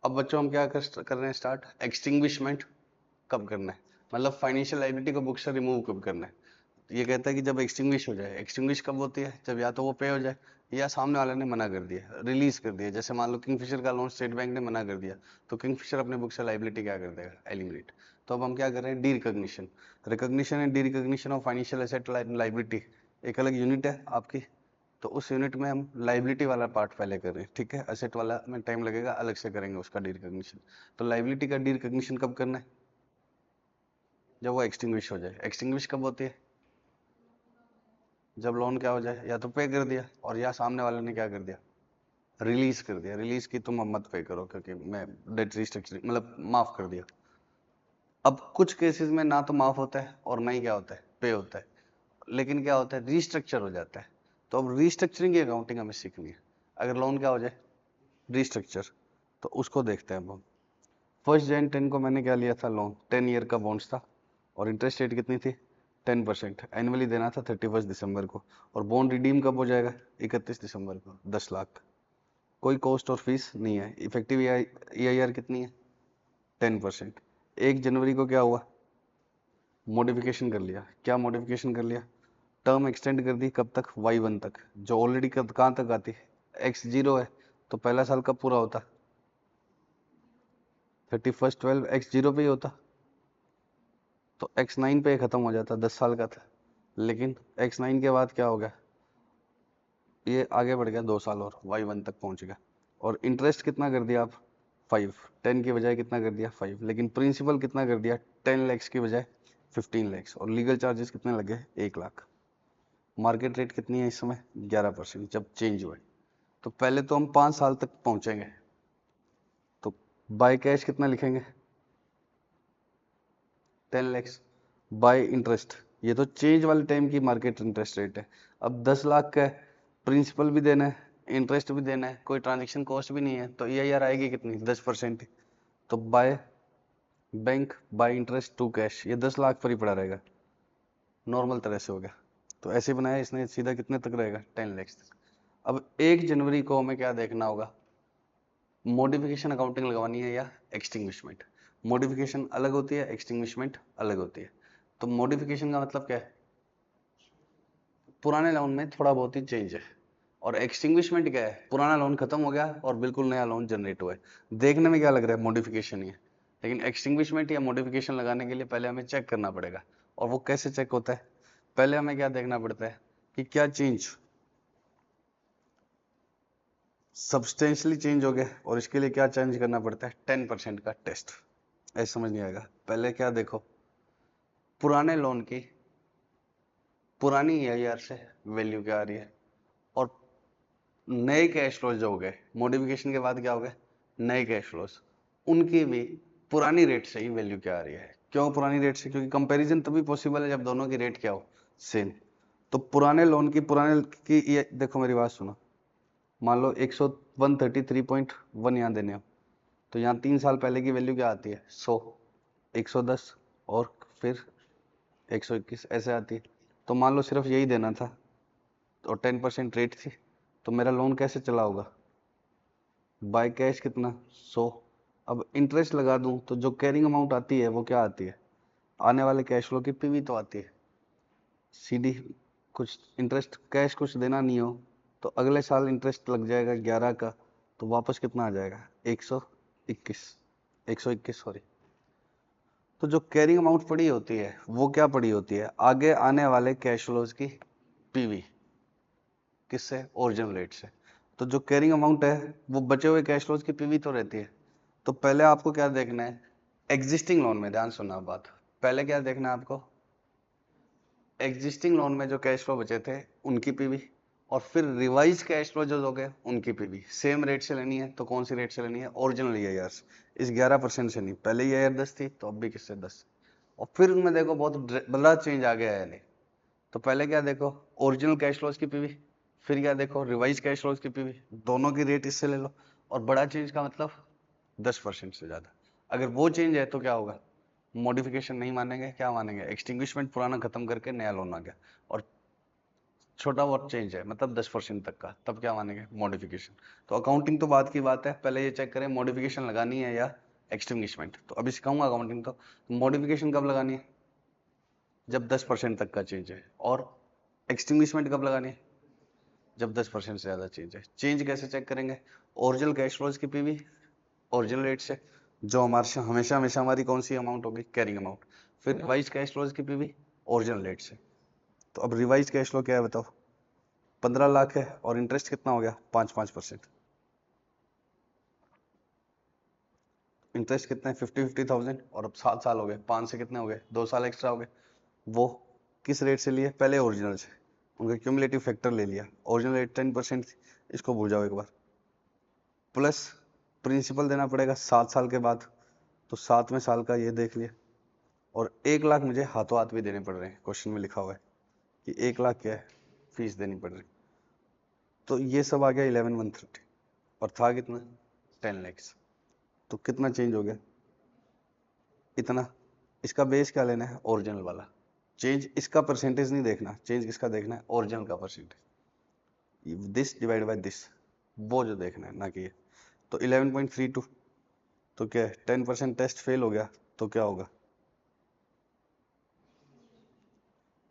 अब बच्चों हम क्या कर रहे हैं स्टार्ट, एक्सटिंग्विशमेंट कब करना है, मतलब फाइनेंशियल लायबिलिटी को बुक से रिमूव कब करना है। तो ये कहता है कि जब एक्सटिंग्विश हो जाए, एक्सटिंग्विश कब होती है जब या तो वो पे हो जाए या सामने वाले ने मना कर दिया रिलीज कर दिया, जैसे मान लो किंगफिशर का लोन स्टेट बैंक ने मना कर दिया तो किंगफिशर अपने बुक से लाइबिलिटी क्या कर देगा एलिमिनेट। तो अब हम क्या कर रहे हैं D recognition, recognition and D recognition of financial asset liability एक अलग यूनिट है आपकी, तो उस यूनिट में हम लाइबिलिटी वाला पार्ट पहले कर रहे हैं, ठीक है एसेट वाला में टाइम लगेगा, अलग से करेंगे उसका डी रिकॉग्निशन। तो लाइबिलिटी का डी रिकॉग्निशन कब करना है जब वो एक्सटिंग्विश हो जाए, एक्सटिंग्विश कब होती है जब लोन क्या हो जाए या तो पे कर दिया और या सामने वाले ने क्या कर दिया रिलीज कर दिया, रिलीज की तुम अब मत पे करो क्योंकि मैं डेट रिस्ट्रक्चरिंग मतलब माफ कर दिया। अब कुछ केसेस में ना तो माफ होता है और ना ही क्या होता है पे होता है, लेकिन क्या होता है रीस्ट्रक्चर हो जाता है। तो अब रीस्ट्रक्चरिंग की अकाउंटिंग हमें सीखनी है, अगर लोन क्या हो जाए रीस्ट्रक्चर, तो उसको देखते हैं अब हम। 1 Jan 10 को मैंने क्या लिया था लोन, 10 ईयर का बॉन्ड्स था और इंटरेस्ट रेट कितनी थी 10%, एनुअली देना था 31 दिसंबर को, और बॉन्ड रिडीम कब हो जाएगा 31 दिसंबर को 10 लाख, कोई कॉस्ट और फीस नहीं है, इफेक्टिव EIR कितनी है 10%। 1 जनवरी को क्या हुआ मॉडिफिकेशन कर लिया, क्या मॉडिफिकेशन कर लिया टर्म एक्सटेंड कर दी कब तक Y1 तक, जो ऑलरेडी कहाँ तक आती है X0 है, तो पहला साल कब पूरा होता 31/12 X0 पे ही होता, तो X9 पे खत्म हो जाता, 10 साल का था, लेकिन X9 के बाद क्या हो गया ये आगे बढ़ गया 2 साल और Y1 तक पहुंच गया, और इंटरेस्ट कितना कर दिया आप 5, 10 की बजाय कितना कर दिया 5, लेकिन प्रिंसिपल कितना कर दिया 10 लाख की बजाय 15 लाख, और लीगल चार्जेस कितने लगे 1 लाख। मार्केट रेट कितनी है इस समय 11% जब चेंज हुआ है। तो पहले तो हम 5 साल तक पहुंचेंगे, तो बाय कैश कितना लिखेंगे 10 लाख बाय इंटरेस्ट, ये तो चेंज वाले टाइम की मार्केट इंटरेस्ट रेट है। अब 10 लाख का है, प्रिंसिपल भी देना है इंटरेस्ट भी देना है, कोई ट्रांजेक्शन कॉस्ट भी नहीं है, तो EIR आएगी कितनी 10%। तो by bank by interest to cash, ये 10 लाख पर ही पड़ा रहेगा, नॉर्मल तरह से हो गया। तो ऐसे बनाया इसने, सीधा कितने तक रहेगा 10 लाख तक। अब 1 जनवरी को हमें क्या देखना होगा, मॉडिफिकेशन अकाउंटिंग लगवानी है या एक्सटिंग्विशमेंट। मॉडिफिकेशन अलग होती है, एक्सटिंग्विशमेंट अलग होती है। तो मॉडिफिकेशन का मतलब क्या है, पुराने लोन में थोड़ा बहुत ही चेंज है, और एक्सटिंग्विशमेंट क्या है, पुराना लोन खत्म हो गया और बिल्कुल नया लोन जनरेट हुआ है। देखने में क्या लग रहा है मॉडिफिकेशन ही है, लेकिन एक्सटिंग्विशमेंट या मॉडिफिकेशन लगाने के लिए पहले हमें चेक करना पड़ेगा। और वो कैसे चेक होता है, पहले हमें क्या देखना पड़ता है कि क्या चेंज सब्सटेंशियली चेंज हो गया, और इसके लिए क्या चेंज करना पड़ता है 10% का टेस्ट। ऐसे समझ नहीं आएगा, पहले क्या देखो, पुराने लोन की पुरानी EIR से वैल्यू क्या आ रही है, और नए कैश फ्लोज जो हो गए मॉडिफिकेशन के बाद क्या हो गए नए कैश फ्लोज, उनकी भी पुरानी रेट से ही वैल्यू क्या आ रही है। क्यों पुरानी रेट से, क्योंकि कंपैरिजन तभी पॉसिबल है जब दोनों की रेट क्या हो सेम। तो पुराने लोन की ये देखो मेरी बात सुनो, मान लो 133.1 यहाँ देने हो, तो यहाँ 3 साल पहले की वैल्यू क्या आती है 100, 110 और फिर 121 ऐसे आती है। तो मान लो सिर्फ यही देना था और 10% रेट थी, तो मेरा लोन कैसे चला होगा, बाय कैश कितना 100। अब इंटरेस्ट लगा दूं तो जो कैरिंग अमाउंट आती है वो क्या आती है, आने वाले कैश फ्लो की PV तो आती है। CD कुछ इंटरेस्ट कैश कुछ देना नहीं हो तो अगले साल इंटरेस्ट लग जाएगा 11 का, तो वापस कितना आ जाएगा 121, 121 सॉरी। तो जो कैरिंग अमाउंट पड़ी होती है वो क्या पड़ी होती है, आगे आने वाले कैश फ्लोज की PV, किससे ओरिजिनल रेट से। तो जो कैरिंग अमाउंट है वो बचे हुए कैश फ्लोज की PV तो रहती है। तो पहले आपको क्या देखना है, एग्जिस्टिंग लोन में, ध्यान सुनना बात, पहले क्या देखना है आपको, एग्जिस्टिंग लोन में जो कैश फ्लो बचे थे उनकी PV, और फिर रिवाइज कैश फ्लो जो हो गए उनकी PV सेम रेट से लेनी है। तो कौन सी रेट से लेनी है, ओरिजिनल EIR इस 11% से नहीं, पहले EIR 10 थी तो अब भी किससे 10। और फिर उनमें देखो बहुत बड़ा चेंज आ गया है नहीं, तो पहले क्या देखो ओरिजिनल कैश फ्लोज की PV, फिर क्या देखो रिवाइज कैश फ्लोज की PV, दोनों की रेट इससे ले लो। और बड़ा चेंज का मतलब 10% से ज्यादा। अगर वो चेंज है तो क्या होगा, मॉडिफिकेशन नहीं मानेंगे, क्या मानेंगे एक्सटिंग्विशमेंट पुराना खत्म करके नया लोन आ गया। और छोटा बहुत चेंज है मतलब 10% तक का, तब क्या मानेंगे मॉडिफिकेशन। तो अकाउंटिंग तो बात की बात है, पहले ये चेक करें मॉडिफिकेशन लगानी है या एक्सटिंग्विशमेंट। तो अभी सिखाऊंगा अकाउंटिंग, तो मॉडिफिकेशन कब लगानी है जब 10% तक का चेंज है, और एक्सटिंग्विशमेंट कब लगानी है जब 10% से ज्यादा चेंज है। चेंज कैसे चेक करेंगे, ओरिजिनल कैश फ्लोज की PV ओरिजिनल रेट से, जो हमारे से हमेशा हमेशा हमारी कौन सी अमाउंट होगी कैरिंग अमाउंट, फिर रिवाइज कैश फ्लोज की PV ओरिजिनल रेट से। तो अब रिवाइज कैश फ्लो क्या है बताओ, 15 लाख है और इंटरेस्ट कितना हो गया 5% इंटरेस्ट कितना है 50,000, और अब 7 साल हो गए, 5 से कितने हो गए 2 साल एक्स्ट्रा हो गए। वो किस रेट से लिए, पहले ओरिजिनल से, उनका क्यूमुलेटिव फैक्टर ले लिया, ओरिजिनल रेट 10% थी, इसको भूल जाओ एक बार, प्लस प्रिंसिपल देना पड़ेगा 7 साल के बाद, तो 7वें साल का ये देख लिया। और 1 लाख मुझे हाथों हाथ भी देने पड़ रहे हैं, क्वेश्चन में लिखा हुआ है कि 1 लाख क्या है फीस देनी पड़ रही। तो ये सब आ गया 11,130, और था कितना 10 लाख। तो कितना चेंज हो गया इतना। इसका बेस क्या लेना है ओरिजिनल वाला, चेंज इसका परसेंटेज नहीं देखना, चेंज किसका देखना है ओरिजिनल का percentage, this divide by this, वो जो देखना है ना कि ये। तो 11.32, तो क्या है 10% टेस्ट फेल हो गया, तो क्या होगा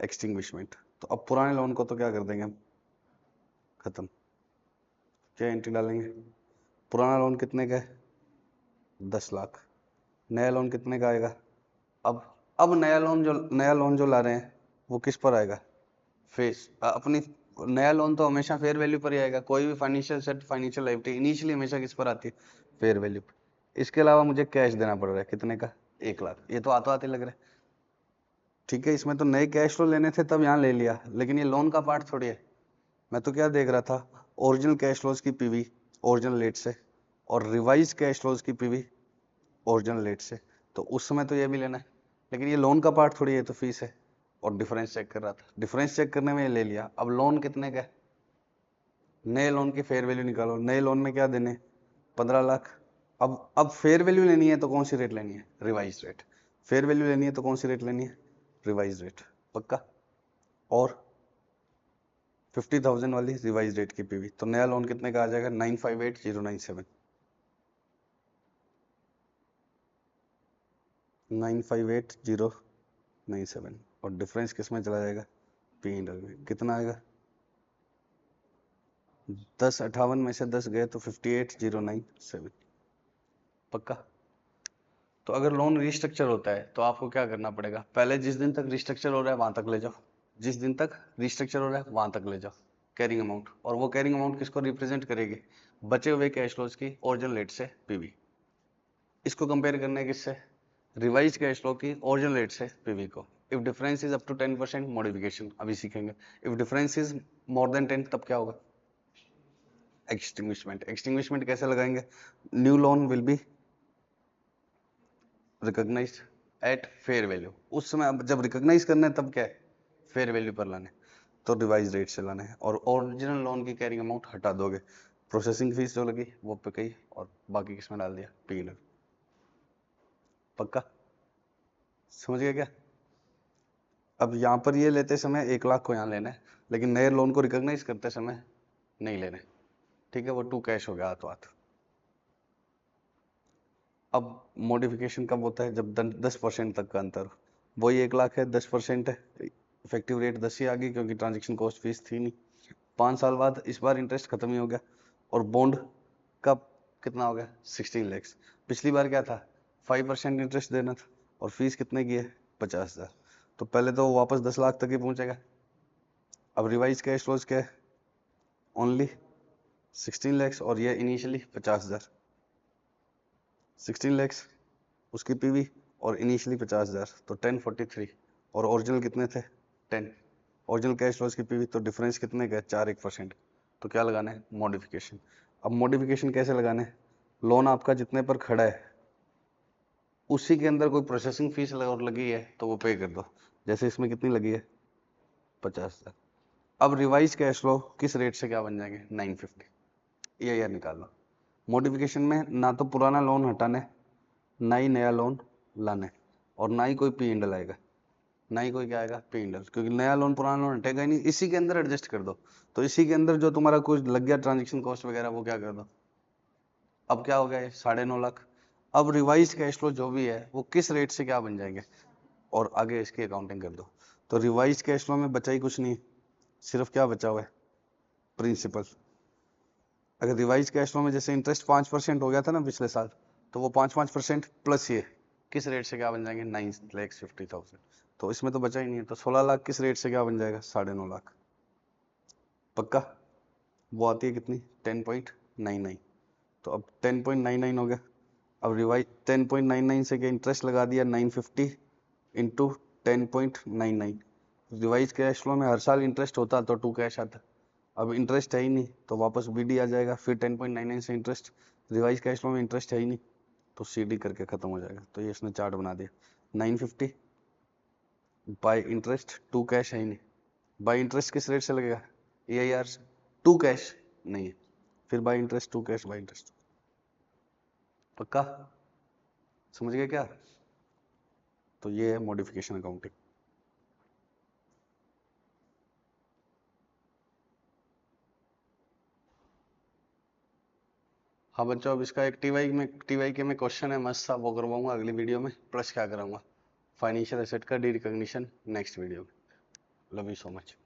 एक्सटिंग्विशमेंट। तो अब पुराने लोन को तो क्या कर देंगे हम खत्म, क्या एंट्री डालेंगे, पुराना लोन कितने का है 10 लाख, नया लोन कितने का आएगा। अब अब नया लोन जो ला रहे हैं वो किस पर आएगा, अपनी नया लोन तो हमेशा फेयर वैल्यू पर ही आएगा, कोई भी financial set financial liability initially हमेशा किस पर आती है फेयर वैल्यू पर। इसके अलावा मुझे कैश देना पड़ रहा है कितने का 1 लाख, ये तो आते आते लग रहा है। ठीक है, इसमें तो नए कैश फ्लो लेने थे तब यहाँ ले लिया, लेकिन ये लोन का पार्ट थोड़ी है। मैं तो क्या देख रहा था, ओरिजिनल कैश फ्लोज की पीवी ओरिजिनल रेट से और रिवाइज कैश फ्लोज की पीवी ओरिजिनल रेट से, तो उस समय तो ये भी लेना है, लेकिन ये लोन का पार्ट थोड़ी है, तो फीस है। और डिफरेंस चेक कर रहा था, डिफरेंस चेक करने में ये ले लिया। अब लोन कितने का है, नए लोन की फेयर वैल्यू निकालो। नए लोन में क्या देने, 15 लाख। अब फेयर वैल्यू लेनी है तो कौन सी रेट लेनी है, रिवाइज रेट। फेयर वैल्यू लेनी है तो कौन सी रेट लेनी है, रिवाइज रेट। पक्का। और 50,000 वाली रिवाइज रेट की पीवी, तो नया लोन कितने का आ जाएगा, 958,097। 958,097 और डिफरेंस किस में चला जाएगा, पी इंडल में। कितना आएगा, 1058 में से 10 गए तो 58,097। पक्का। तो अगर लोन रिस्ट्रक्चर होता है तो आपको क्या करना पड़ेगा, पहले जिस दिन तक रिस्ट्रक्चर हो रहा है वहां तक ले जाओ, जिस दिन तक रिस्ट्रक्चर हो रहा है वहां तक ले जाओ कैरिंग अमाउंट। और वो कैरिंग अमाउंट किसको रिप्रेजेंट करेगी, बचे हुए कैश फ्लोज की ओरिजिनल रेट से पीवी। इसको कंपेयर करना है किससे, रिवाइज कैश फ्लो की ओरिजिनल रेट से पीवी को। If difference is up to 10% modification अभी सीखेंगे। If difference is more than 10 तब क्या होगा, एक्सटिंग्विशमेंट। एक्सटिंग्विशमेंट कैसे लगाएंगे, new loan will be recognised at fair value. उस समय जब रिकॉग्नाइज करना है तब क्या है, फेयर वैल्यू पर लाने, तो रिवाइज रेट से लाने हैं। और ओरिजिनल लोन की कैरिंग अमाउंट हटा दोगे, प्रोसेसिंग फीस जो लगी वो पे गई और बाकी किसमें डाल दिया, पी। पक्का, समझ गया क्या। अब यहाँ पर ये लेते समय 1 लाख को यहाँ लेना है, लेकिन नए लोन को रिकॉग्नाइज करते समय नहीं लेने। ठीक है, वो टू कैश हो गया हाथों हाथ। अब मॉडिफिकेशन कब होता है, जब 10% तक का अंतर हो। वही 1 लाख है, 10% है, इफेक्टिव रेट 10 ही आ गई क्योंकि ट्रांजेक्शन कॉस्ट फीस थी नहीं। 5 साल बाद इस बार इंटरेस्ट खत्म ही हो गया। और बॉन्ड का कितना हो गया, 16 लैक्स। पिछली बार क्या था, 5% इंटरेस्ट देना था और फीस कितने की है, 50,000। तो पहले तो वापस 10 लाख तक ही पहुंचेगा। अब रिवाइज कैश फ्लोज क्या है, ओनली 16 लैक्स और ये इनिशियली 50,000। 16 लैक्स उसकी पीवी और इनिशियली 50,000, तो 1043। और ओरिजिनल कितने थे, 10। ओरिजिनल कैश फ्लोज की पीवी, तो डिफरेंस कितने का, 4-1%। तो क्या लगाना है, मॉडिफिकेशन। अब मॉडिफिकेशन कैसे लगाना है, लोन आपका जितने पर खड़ा है उसी के अंदर कोई प्रोसेसिंग फीस और लगी है तो वो पे कर दो। जैसे इसमें कितनी लगी है, 50,000। अब रिवाइज कैश फ्लो किस रेट से क्या बन जाएंगे, 950। ये यार निकाल लो। मॉडिफिकेशन में ना तो पुराना लोन हटाने, ना ही नया लोन लाने, और ना ही कोई पी इंडल आएगा, ना ही कोई क्या आएगा, पी इंडल, क्योंकि नया लोन पुराना लोन हटेगा ही नहीं। इसी के अंदर एडजस्ट कर दो। तो इसी के अंदर जो तुम्हारा कुछ लग गया ट्रांजेक्शन कॉस्ट वगैरह वो क्या कर दो। अब क्या हो गया, 9.5 लाख। अब रिवाइज कैश फ्लो जो भी है वो किस रेट से क्या बन जाएंगे, और आगे इसकी अकाउंटिंग कर दो। तो रिवाइज कैश फ्लो में बचा ही कुछ नहीं, सिर्फ क्या बचा हुआ है, प्रिंसिपल। अगर रिवाइज कैश फ्लो में जैसे इंटरेस्ट 5% हो गया था ना पिछले साल, तो वो 5% प्लस ये किस रेट से क्या बन जाएंगे, 9,50,000। तो इसमें तो बचा ही नहीं है, तो 16 लाख किस रेट से क्या बन जाएगा, 9.5 लाख। पक्का। वो आती है कितनी, 10.99। तो अब 10.99 हो गया। अब रिवाइज 10.99 से क्या इंटरेस्ट लगा दिया, 950 इंटू 10.99। रिवाइज कैश फ्लो में हर साल इंटरेस्ट होता तो टू कैश आता। अब इंटरेस्ट है ही नहीं तो वापस बीडी आ जाएगा, फिर 10.99 से इंटरेस्ट। रिवाइज कैश फ्लो में इंटरेस्ट है ही नहीं तो सीडी करके खत्म हो जाएगा। तो ये इसने चार्ट बना दिया, 950 बाय इंटरेस्ट, टू कैश है ही नहीं। बाय इंटरेस्ट किस रेट से लगेगा, ये यार टू कैश नहीं है, फिर by interest, to cash, by interest. पक्का, समझ गए क्या। तो ये है मॉडिफिकेशन अकाउंटिंग। हाँ बच्चों, अब इसका एक टीवाई के में क्वेश्चन है मस्त सा, वो करवाऊंगा अगली वीडियो में। प्लस क्या कराऊंगा, फाइनेंशियल एसेट का डी रिकॉग्निशन नेक्स्ट वीडियो में। Love you so much.